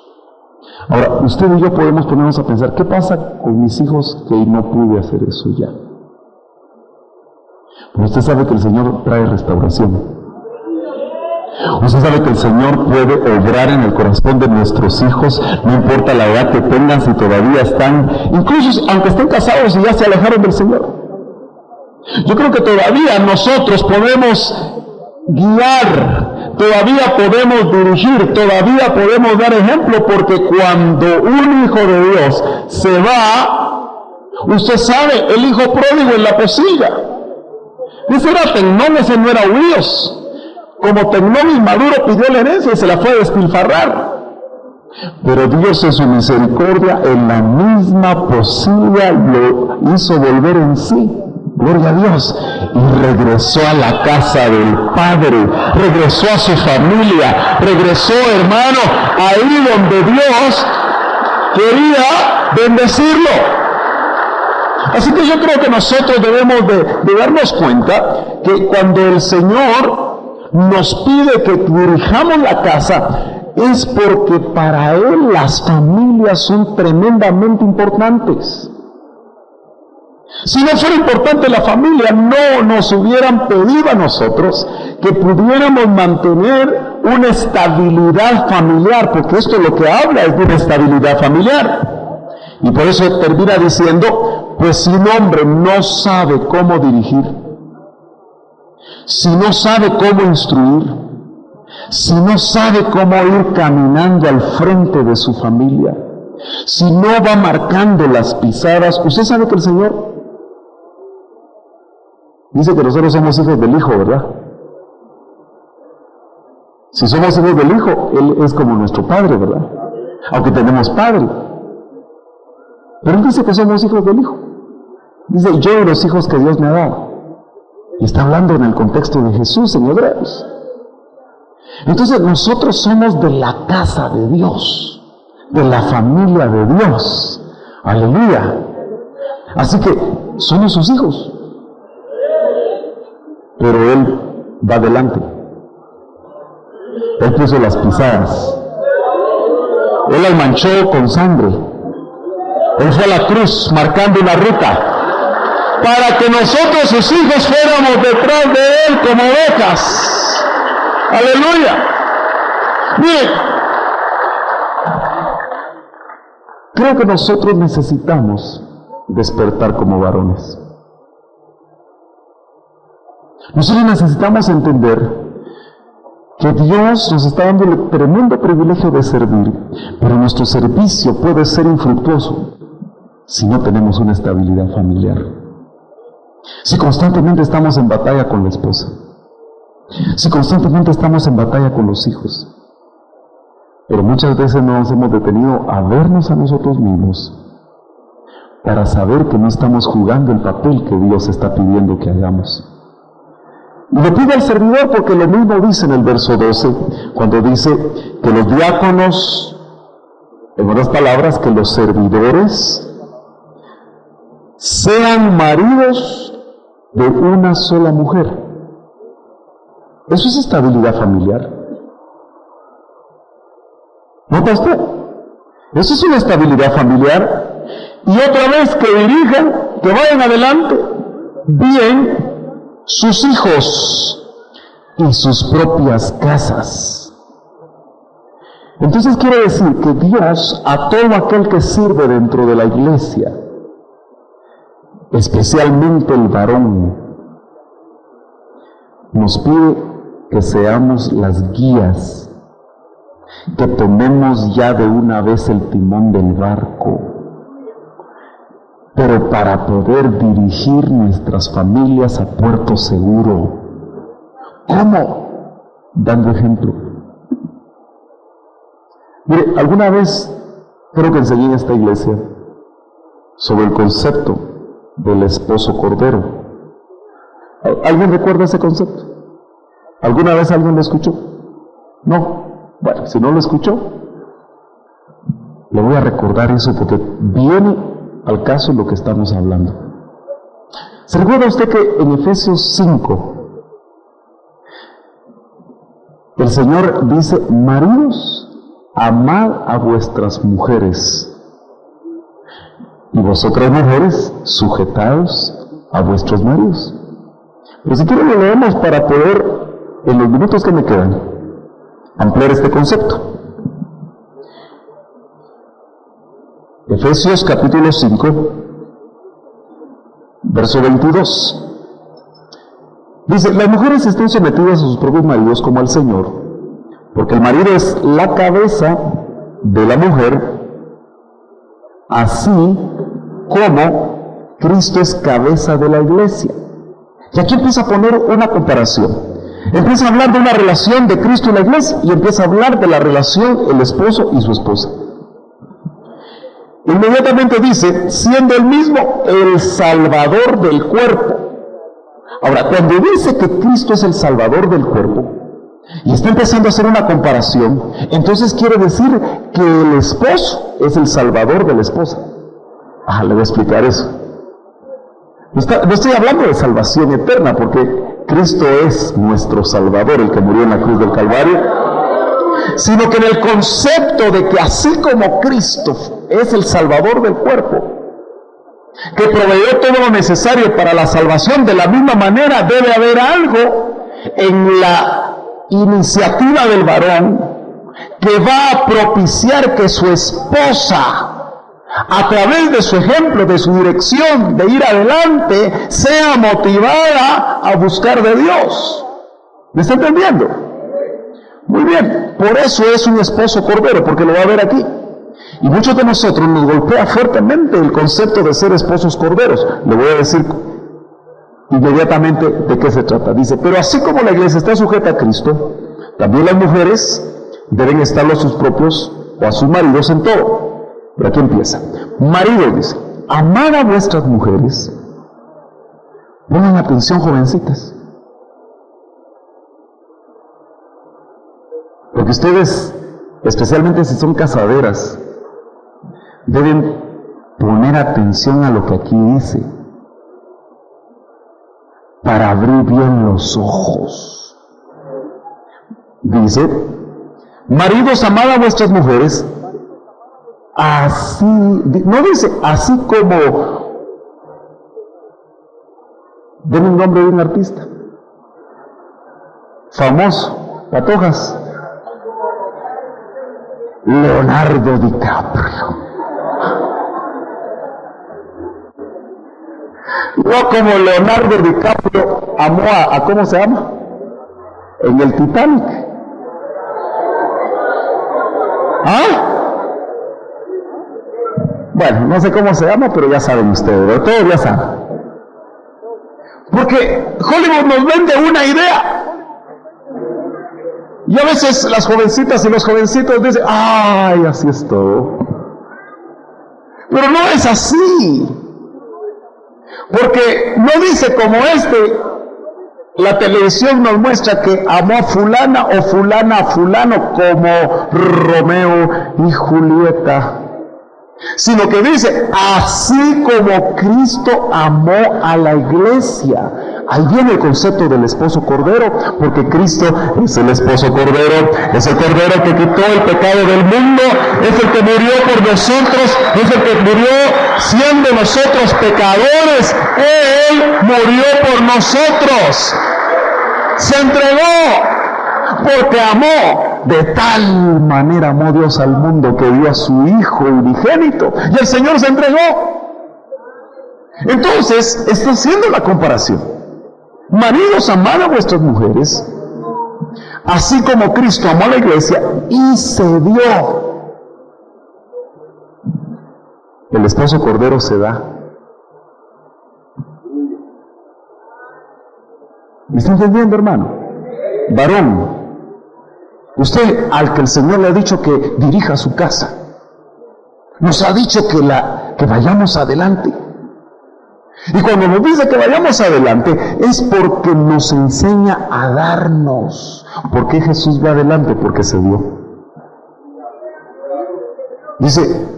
Ahora, usted y yo podemos ponernos a pensar, ¿qué pasa con mis hijos que no pude hacer eso ya? Pero usted sabe que el Señor trae restauración. Usted sabe que el Señor puede obrar en el corazón de nuestros hijos, no importa la edad que tengan, si todavía están, incluso aunque estén casados y ya se alejaron del Señor. Yo creo que todavía nosotros podemos guiar, todavía podemos dirigir, todavía podemos dar ejemplo, porque cuando un hijo de Dios se va, usted sabe, el hijo pródigo en la pocilla. Ese era Tecnón, ese no era Huíos. Como Tecnón inmaduro pidió la herencia y se la fue a despilfarrar. Pero Dios en su misericordia, en la misma pocilla lo hizo volver en sí. Gloria a Dios. Y regresó a la casa del Padre, regresó a su familia, regresó, hermano, ahí donde Dios quería bendecirlo. Así que yo creo que nosotros debemos de darnos cuenta que cuando el Señor nos pide que dirijamos la casa, es porque para Él las familias son tremendamente importantes. Si no fuera importante la familia, no nos hubieran pedido a nosotros que pudiéramos mantener una estabilidad familiar, porque esto lo que habla es de una estabilidad familiar. Y por eso termina diciendo, pues si un hombre no sabe cómo dirigir, si no sabe cómo instruir, si no sabe cómo ir caminando al frente de su familia, si no va marcando las pisadas, usted sabe que el Señor dice que nosotros somos hijos del Hijo, ¿verdad? Si somos hijos del Hijo, Él es como nuestro Padre, ¿verdad? Aunque tenemos Padre. Pero Él dice que somos hijos del Hijo. Dice, yo y los hijos que Dios me ha dado. Y está hablando en el contexto de Jesús en Hebreos. Entonces nosotros somos de la casa de Dios, de la familia de Dios. Aleluya. Así que somos sus hijos. Pero Él va adelante. Él puso las pisadas. Él las manchó con sangre. Él fue a la cruz marcando una ruta para que nosotros, sus hijos, fuéramos detrás de Él como ovejas. Aleluya. Miren, creo que nosotros necesitamos despertar como varones. Nosotros necesitamos entender que Dios nos está dando el tremendo privilegio de servir, pero nuestro servicio puede ser infructuoso si no tenemos una estabilidad familiar. Si constantemente estamos en batalla con la esposa, si constantemente estamos en batalla con los hijos, pero muchas veces no nos hemos detenido a vernos a nosotros mismos para saber que no estamos jugando el papel que Dios está pidiendo que hagamos. Y le pide al servidor porque lo mismo dice en el verso 12, cuando dice que los diáconos, en otras palabras, que los servidores sean maridos de una sola mujer. Eso es estabilidad familiar. ¿Nota usted? Eso es una estabilidad familiar. Y otra vez que dirijan, que vayan adelante, bien sus hijos y sus propias casas. Entonces quiere decir que Dios, a todo aquel que sirve dentro de la iglesia, especialmente el varón, nos pide que seamos las guías, que tomemos ya de una vez el timón del barco, pero para poder dirigir nuestras familias a puerto seguro. ¿Cómo? Dando ejemplo. Mire, alguna vez creo que enseñé en esta iglesia sobre el concepto del esposo cordero. ¿Alguien recuerda ese concepto? ¿Alguna vez alguien lo escuchó? No. Bueno, si no lo escuchó, le voy a recordar eso porque viene al caso lo que estamos hablando. ¿Se recuerda usted que en Efesios 5 el Señor dice: maridos, amad a vuestras mujeres, y vosotras mujeres, sujetaos a vuestros maridos? Pero si quieren lo leemos para poder, en los minutos que me quedan, ampliar este concepto. Efesios capítulo 5, verso 22. Dice: las mujeres estén sometidas a sus propios maridos como al Señor, porque el marido es la cabeza de la mujer, así como Cristo es cabeza de la iglesia. Y aquí empieza a poner una comparación. Empieza a hablar de una relación de Cristo y la iglesia, y empieza a hablar de la relación el esposo y su esposa. Inmediatamente dice: siendo el mismo el Salvador del cuerpo. Ahora, cuando dice que Cristo es el Salvador del cuerpo, y está empezando a hacer una comparación, entonces quiere decir que el esposo es el Salvador de la esposa. Le voy a explicar eso. No estoy hablando de salvación eterna, porque Cristo es nuestro Salvador, el que murió en la cruz del Calvario. sino que en el concepto de que así como Cristo es el Salvador del cuerpo, que proveyó todo lo necesario para la salvación, de la misma manera debe haber algo en la iniciativa del varón que va a propiciar que su esposa, a través de su ejemplo, de su dirección, de ir adelante, sea motivada a buscar de Dios. ¿Me está entendiendo? Muy bien, por eso es un esposo cordero, porque lo va a ver aquí. Y muchos de nosotros nos golpea fuertemente el concepto de ser esposos corderos. Le voy a decir inmediatamente de qué se trata. Dice, pero así como la iglesia está sujeta a Cristo, también las mujeres deben estarlo a sus propios o a sus maridos en todo. Pero aquí empieza. Maridos, dice, amad a vuestras mujeres. Pongan atención, jovencitas. Porque ustedes, especialmente si son casaderas, deben poner atención a lo que aquí dice, para abrir bien los ojos. Dice, maridos, amad a vuestras mujeres, así, no dice, así como, denme un nombre de un artista famoso, Patojas, Leonardo DiCaprio. No como Leonardo DiCaprio amó a ¿cómo se llama? En el Titanic. ¿Ah? Bueno, no sé cómo se llama, pero ya saben ustedes, todos ya saben. Porque Hollywood nos vende una idea. Y a veces las jovencitas y los jovencitos dicen, ay, así es todo. Pero no es así. Porque no dice como la televisión nos muestra que amó a fulana o fulana a fulano como Romeo y Julieta, sino que dice, así como Cristo amó a la iglesia. Ahí viene el concepto del esposo cordero, porque Cristo es el esposo cordero, es el cordero que quitó el pecado del mundo, es el que murió por nosotros, es el que murió siendo nosotros pecadores. Él murió por nosotros, se entregó, porque amó. De tal manera amó Dios al mundo que dio a su Hijo unigénito, y el Señor se entregó. Entonces está haciendo la comparación. Maridos, amad a vuestras mujeres, así como Cristo amó a la iglesia y se dio. El esposo cordero se da. ¿Me está entendiendo, hermano? Varón, usted al que el Señor le ha dicho que dirija su casa, nos ha dicho que vayamos adelante. Y cuando nos dice que vayamos adelante es porque nos enseña a darnos. ¿Por qué Jesús va adelante? Porque se dio. Dice,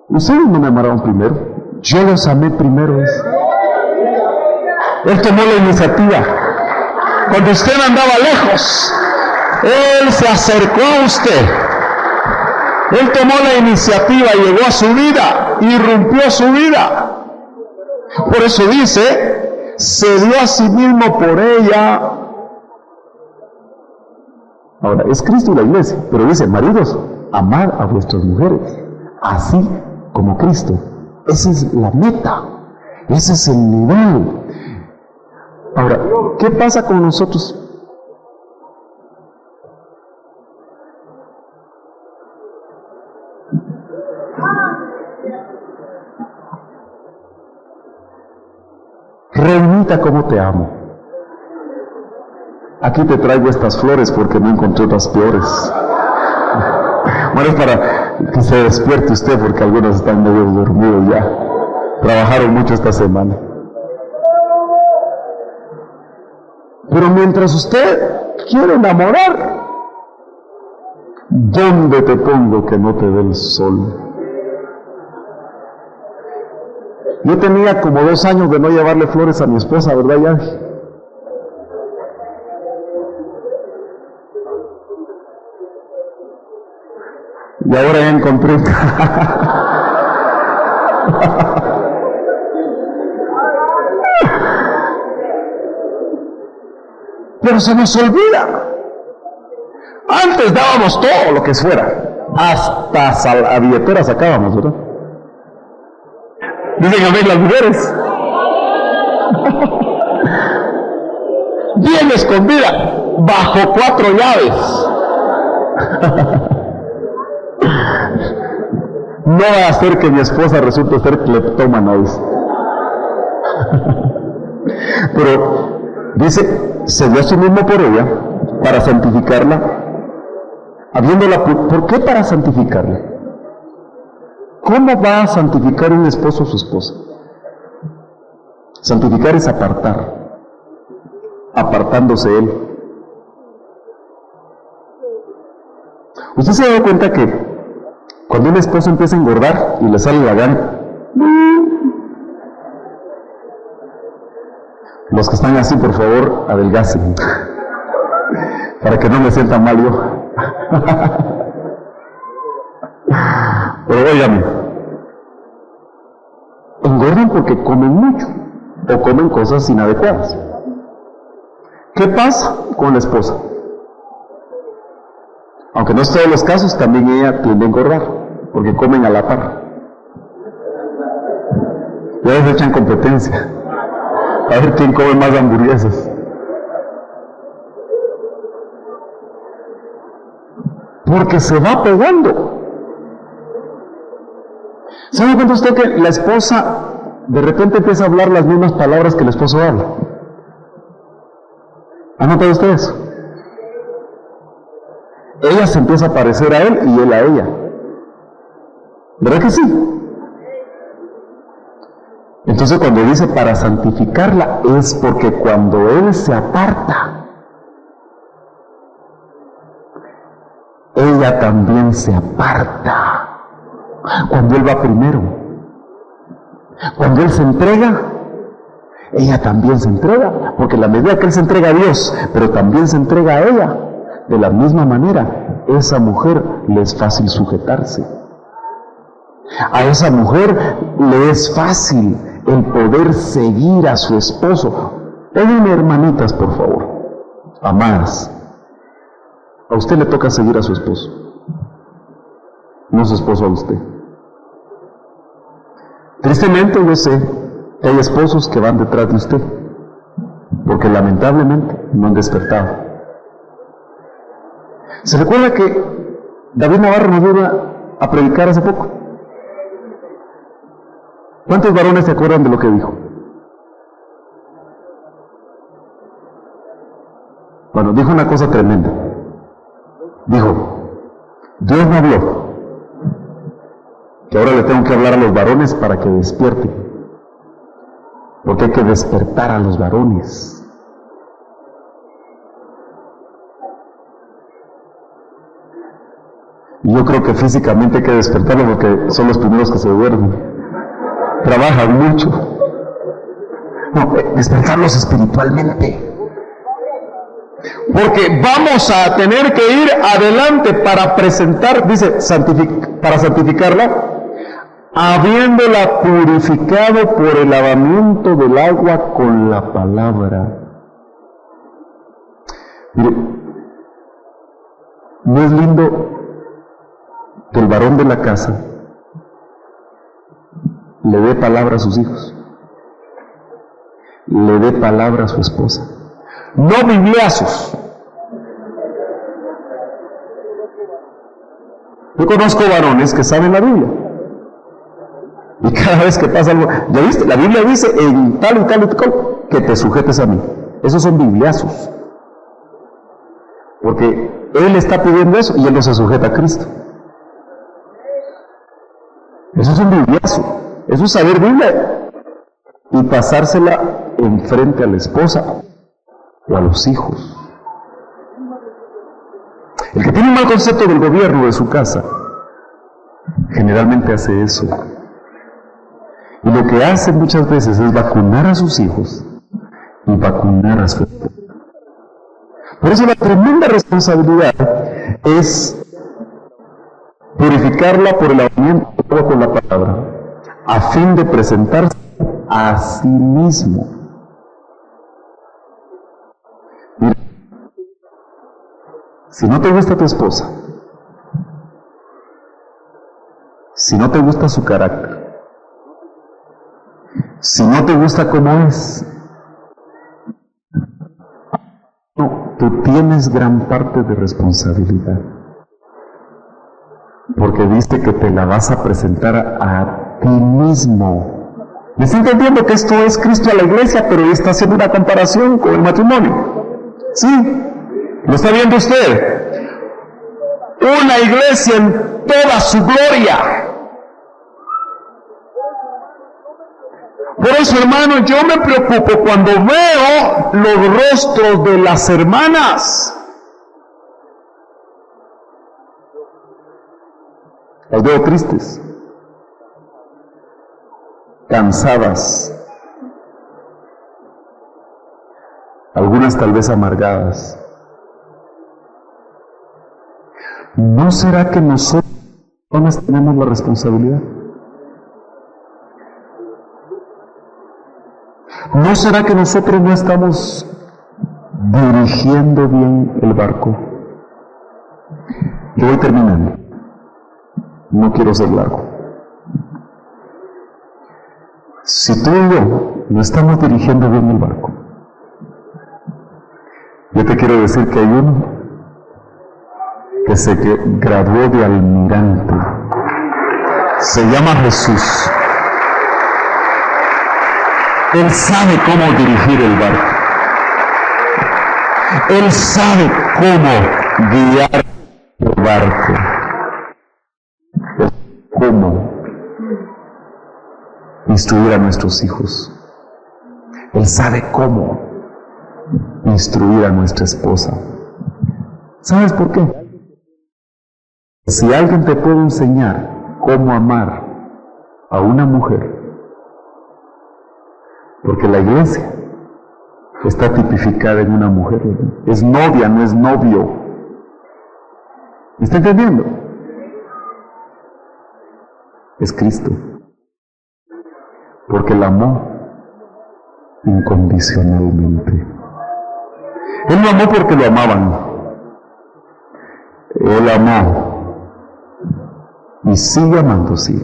ustedes no me amaron primero, yo los amé primero. Él tomó la iniciativa. Cuando usted andaba lejos, Él se acercó a usted. Él tomó la iniciativa, llegó a su vida, irrumpió su vida. Por eso dice, se dio a sí mismo por ella. Ahora, es Cristo y la iglesia, pero dice, maridos, amad a vuestras mujeres, así como Cristo. Esa es la meta, ese es el nivel. Ahora, ¿qué pasa con nosotros? Reinita, como te amo. Aquí te traigo estas flores porque no encontré otras peores. Bueno, es para que se despierte usted porque algunos están medio dormidos ya. Trabajaron mucho esta semana. Pero mientras usted quiere enamorar, ¿dónde te pongo que no te dé el sol? Yo tenía como 2 años de no llevarle flores a mi esposa, ¿verdad, Yavi? Y ahora ya encontré. Pero se nos olvida. Antes dábamos todo lo que fuera. Hasta a billetera sacábamos, ¿verdad? Dicen a ver las mujeres. Bien escondida, bajo 4 llaves. No va a hacer que mi esposa resulte ser cleptómana, dice. Pero dice, se dio a sí mismo por ella para santificarla, habiéndola. ¿Por qué para santificarla? ¿Cómo va a santificar un esposo a su esposa? Santificar es apartar, apartándose él. ¿Usted se ha dado cuenta que cuando un esposo empieza a engordar y le sale la gana, los que están así, por favor, adelgacen, para que no me sienta mal yo? Pero óigame, engordan porque comen mucho o comen cosas inadecuadas. ¿Qué pasa con la esposa? Aunque no es todos los casos, también ella tiende a engordar, porque comen a la par. Y a veces echan competencia, a ver quién come más hamburguesas. Porque se va pegando. ¿Se da cuenta usted que la esposa de repente empieza a hablar las mismas palabras que el esposo habla? ¿Han notado ustedes? Ella se empieza a parecer a él y él a ella. ¿Verdad que sí? Entonces cuando dice para santificarla es porque cuando él se aparta, ella también se aparta. Cuando él va primero, cuando él se entrega, ella también se entrega, porque la medida que él se entrega a Dios, pero también se entrega a ella, de la misma manera, esa mujer le es fácil sujetarse. A esa mujer le es fácil el poder seguir a su esposo. Óiganme, hermanitas, por favor, amadas, a usted le toca seguir a su esposo, no su esposo a usted. Tristemente yo sé que hay esposos que van detrás de usted, porque lamentablemente no han despertado. ¿Se recuerda que David Navarro nos iba a predicar hace poco? ¿Cuántos varones se acuerdan de lo que dijo? Bueno, dijo una cosa tremenda. Dijo, Dios me habló que ahora le tengo que hablar a los varones para que despierten, porque hay que despertar a los varones. Y yo creo que físicamente hay que despertarlos porque son los primeros que se duermen, trabajan mucho. No, despertarlos espiritualmente, porque vamos a tener que ir adelante para presentar, dice, para santificarla, habiéndola purificado por el lavamiento del agua con la palabra. Mire, ¿no es lindo que el varón de la casa le dé palabra a sus hijos, le dé palabra a su esposa? No bibliazos. Yo conozco varones que saben la Biblia, y cada vez que pasa algo, ¿ya viste? La Biblia dice en tal y tal y tal que te sujetes a mí. Esos son bibliazos, porque él está pidiendo eso y él no se sujeta a Cristo. Eso es un bibliazo. Eso es saber Biblia y pasársela enfrente a la esposa o a los hijos. El que tiene un mal concepto del gobierno de su casa generalmente hace eso. Y lo que hace muchas veces es vacunar a sus hijos y vacunar a su esposa. Por eso la tremenda responsabilidad es purificarla por el lavamiento con la palabra, a fin de presentarse a sí mismo. Mira, si no te gusta tu esposa, si no te gusta su carácter, si no te gusta cómo es, no, tú tienes gran parte de responsabilidad. Porque dice que te la vas a presentar a ti mismo. ¿Me está entendiendo que esto es Cristo a la iglesia, pero está haciendo una comparación con el matrimonio? ¿Sí? ¿Lo está viendo usted? Una iglesia en toda su gloria. Por eso, hermano, yo me preocupo cuando veo los rostros de las hermanas. Las veo tristes, cansadas, algunas tal vez amargadas. ¿No será que nosotros tenemos la responsabilidad? ¿No será que nosotros no estamos dirigiendo bien el barco? Yo voy terminando. No quiero ser largo. Si tú y yo no estamos dirigiendo bien el barco, yo te quiero decir que hay uno que se graduó de almirante. Se llama Jesús. Él sabe cómo dirigir el barco. Él sabe cómo guiar el barco. Cómo instruir a nuestros hijos. Él sabe cómo instruir a nuestra esposa. ¿Sabes por qué? Si alguien te puede enseñar cómo amar a una mujer, porque la iglesia está tipificada en una mujer, es novia, no es novio. ¿Me está entendiendo? Es Cristo, porque la amó incondicionalmente. Él lo amó porque lo amaban. Él amó y sigue amando, sí.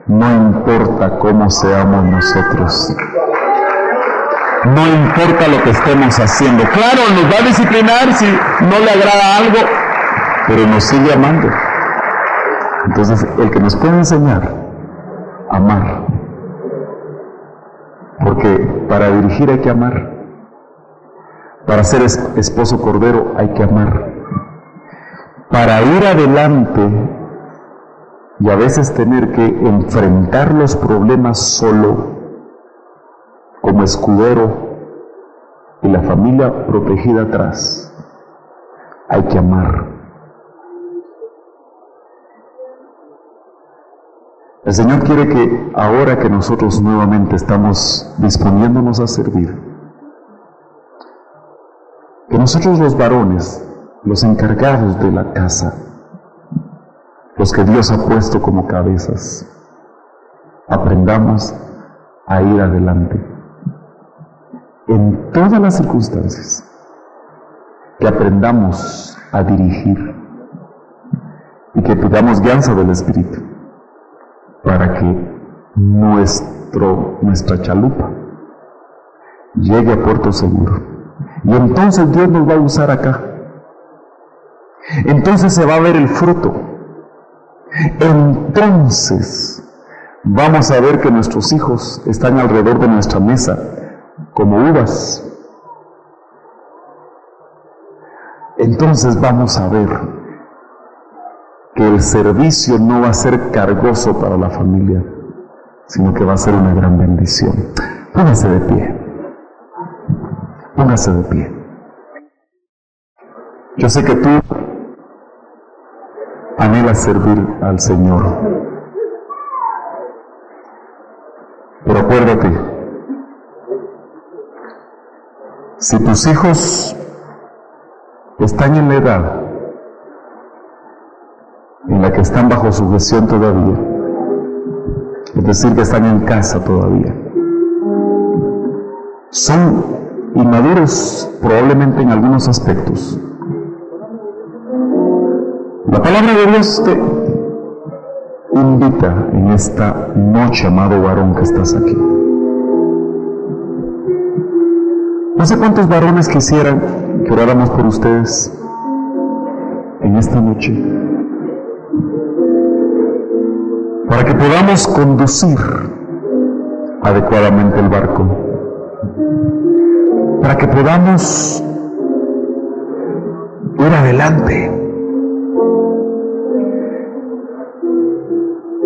No importa cómo seamos nosotros, no importa lo que estemos haciendo. Claro, nos va a disciplinar si no le agrada algo, pero nos sigue amando. Entonces, el que nos puede enseñar a amar, porque para dirigir hay que amar, para ser esposo cordero hay que amar, para ir adelante y a veces tener que enfrentar los problemas solo, como escudero y la familia protegida atrás, hay que amar. El Señor quiere que ahora que nosotros nuevamente estamos disponiéndonos a servir, que nosotros los varones, los encargados de la casa, los que Dios ha puesto como cabezas, aprendamos a ir adelante en todas las circunstancias, que aprendamos a dirigir y que pidamos guianza del Espíritu para que nuestra chalupa llegue a puerto seguro. Y entonces Dios nos va a usar acá. Entonces se va a ver el fruto. Entonces vamos a ver que nuestros hijos están alrededor de nuestra mesa como uvas. Entonces vamos a ver que el servicio no va a ser cargoso para la familia, sino que va a ser una gran bendición. Póngase de pie. Póngase de pie. Yo sé que tú anhelas servir al Señor, pero acuérdate, si tus hijos están en la edad en la que están bajo sujeción todavía, es decir, que están en casa todavía. Son inmaduros probablemente en algunos aspectos. La palabra de Dios te invita en esta noche, amado varón que estás aquí. No sé cuántos varones quisieran que oráramos por ustedes en esta noche, para que podamos conducir adecuadamente el barco, para que podamos ir adelante,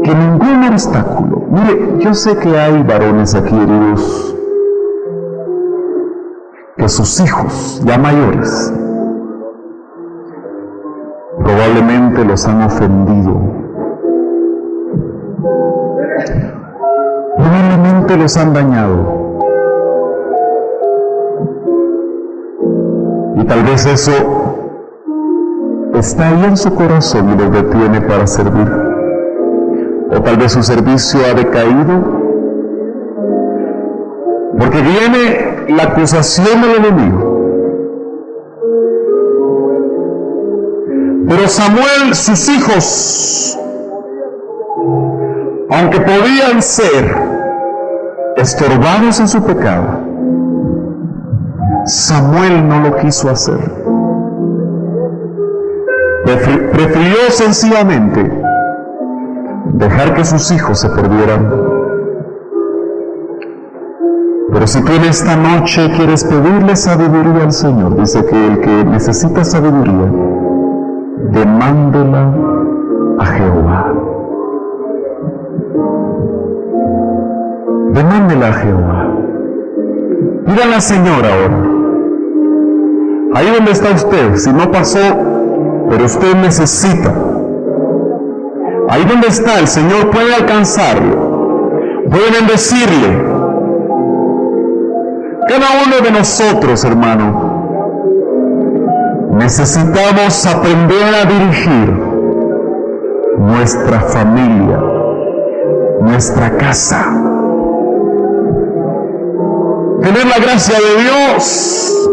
que ningún obstáculo. Mire, yo sé que hay varones aquí heridos, que sus hijos, ya mayores, probablemente los han ofendido, probablemente los han dañado, y tal vez eso está ahí en su corazón y los detiene para servir, o tal vez su servicio ha decaído, porque viene la acusación del enemigo. Pero Samuel, sus hijos, aunque podían ser estorbados en su pecado, Samuel no lo quiso hacer. Prefirió sencillamente dejar que sus hijos se perdieran. Pero si tú en esta noche quieres pedirle sabiduría al Señor, dice que el que necesita sabiduría, demándela a Jehová. Demándela a Jehová. Dígale al Señor ahora. Ahí donde está usted, si no pasó, pero usted necesita. Ahí donde está, el Señor puede alcanzarlo, puede bendecirle. Cada uno de nosotros, hermano, necesitamos aprender a dirigir nuestra familia, nuestra casa. Tener la gracia de Dios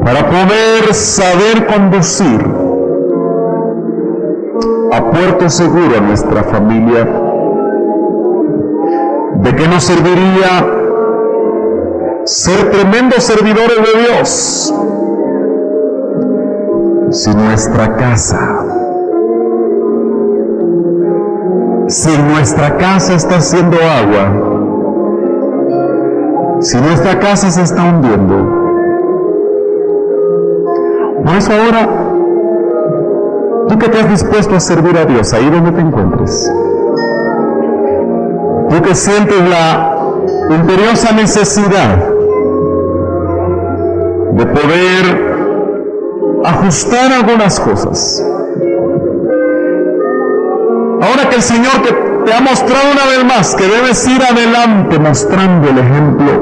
para poder saber conducir a puerto seguro a nuestra familia. ¿De qué nos serviría ser tremendos servidores de Dios si nuestra casa, está haciendo agua, si nuestra casa se está hundiendo? Por eso ahora, tú que estás dispuesto a servir a Dios ahí donde te encuentres, tú que sientes la imperiosa necesidad de poder ajustar algunas cosas. Ahora que el Señor te ha mostrado una vez más que debes ir adelante mostrando el ejemplo,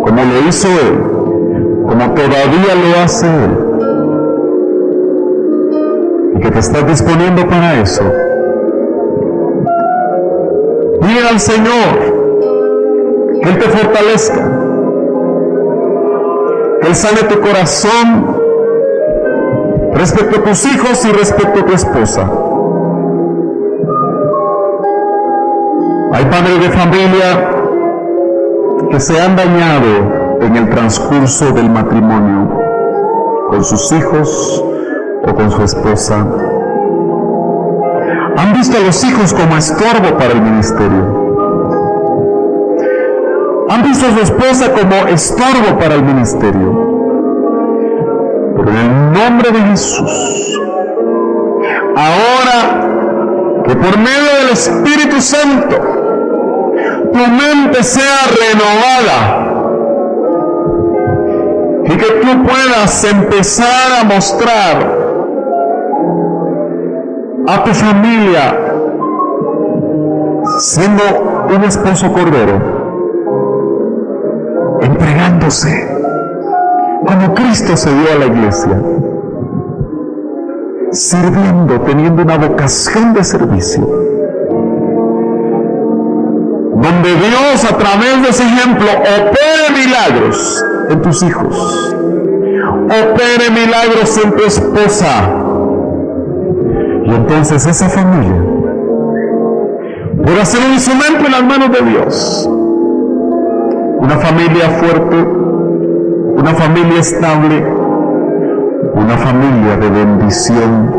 como lo hizo Él, como todavía lo hace Él, y que te estás disponiendo para eso, pide al Señor que Él te fortalezca, que Él sane tu corazón respecto a tus hijos y respecto a tu esposa. Hay padres de familia que se han dañado en el transcurso del matrimonio con sus hijos o con su esposa. Han visto a los hijos como estorbo para el ministerio. Han visto a su esposa como estorbo para el ministerio. Pero en el nombre de Jesús, ahora que por medio del Espíritu Santo tu mente sea renovada y que tú puedas empezar a mostrar a tu familia siendo un esposo cordero, entregándose como Cristo se dio a la iglesia, sirviendo, teniendo una vocación de servicio, donde Dios a través de ese ejemplo opere milagros en tus hijos, opere milagros en tu esposa, y entonces esa familia podrá ser un instrumento en las manos de Dios, una familia fuerte, una familia estable, una familia de bendición,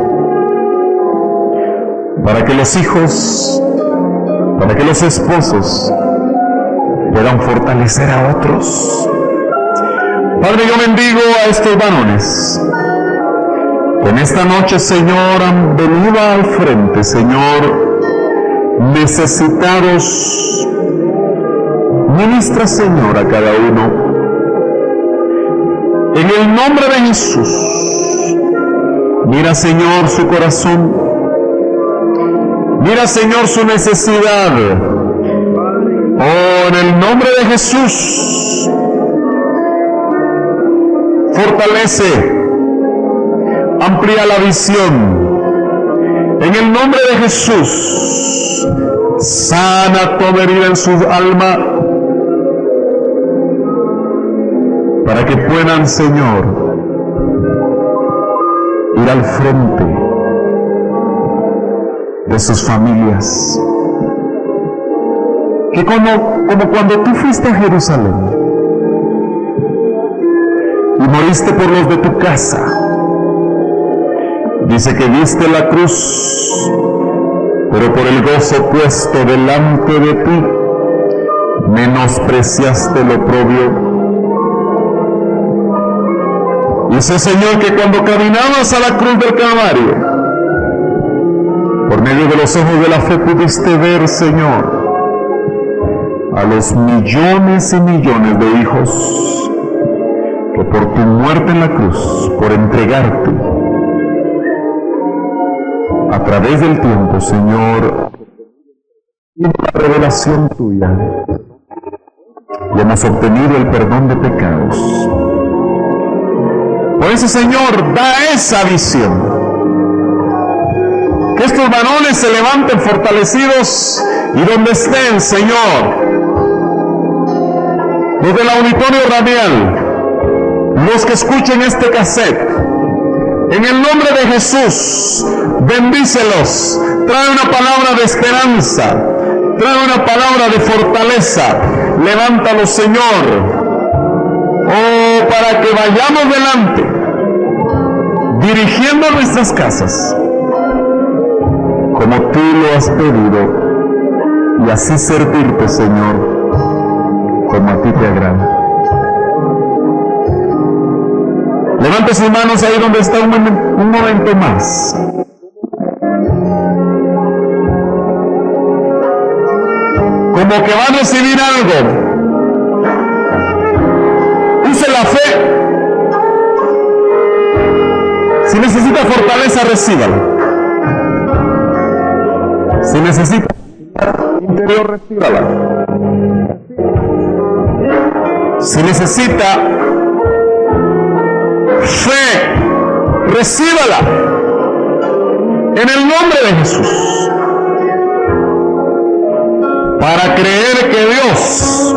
para que los hijos, para que los esposos puedan fortalecer a otros. Padre, yo bendigo a estos varones que en esta noche, Señor, han venido al frente, Señor, necesitados. Ministra, Señor, a cada uno en el nombre de Jesús. Mira, Señor, su corazón. Mira, Señor, su necesidad. Oh, en el nombre de Jesús, fortalece, amplía la visión. En el nombre de Jesús, sana toda herida en su alma, para que puedan, Señor, ir al frente de sus familias. Que como cuando tú fuiste a Jerusalén y moriste por los de tu casa, dice que viste la cruz, pero por el gozo puesto delante de ti, menospreciaste lo oprobio. Dice, Señor, que cuando caminabas a la cruz del Calvario, por medio de los ojos de la fe pudiste ver, Señor, a los millones y millones de hijos que por tu muerte en la cruz, por entregarte, a través del tiempo, Señor, y la revelación tuya, y hemos obtenido el perdón de pecados. Por eso, Señor, da esa visión. Que estos varones se levanten fortalecidos y donde estén, Señor, los del auditorio radial, los que escuchen este cassette, en el nombre de Jesús, bendícelos, trae una palabra de esperanza, trae una palabra de fortaleza, levántalos, Señor. Oh, para que vayamos delante, dirigiendo nuestras casas, como tú lo has pedido, y así servirte, Señor, como a ti te agrada. Levante sus manos ahí donde está un momento más. Como que va a recibir algo. Use la fe. Si necesita fortaleza, recíbala. Si necesita interior, recíbala. Si necesita fe, recíbala. En el nombre de Jesús. Para creer que Dios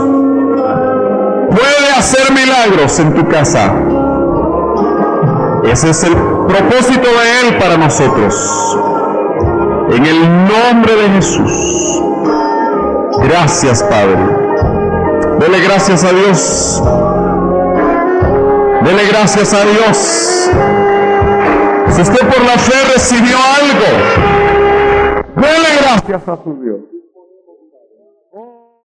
puede hacer milagros en tu casa. Ese es el propósito de Él para nosotros. En el nombre de Jesús. Gracias, Padre. Dele gracias a Dios. Dele gracias a Dios. Si usted por la fe recibió algo, dele gracias a su Dios.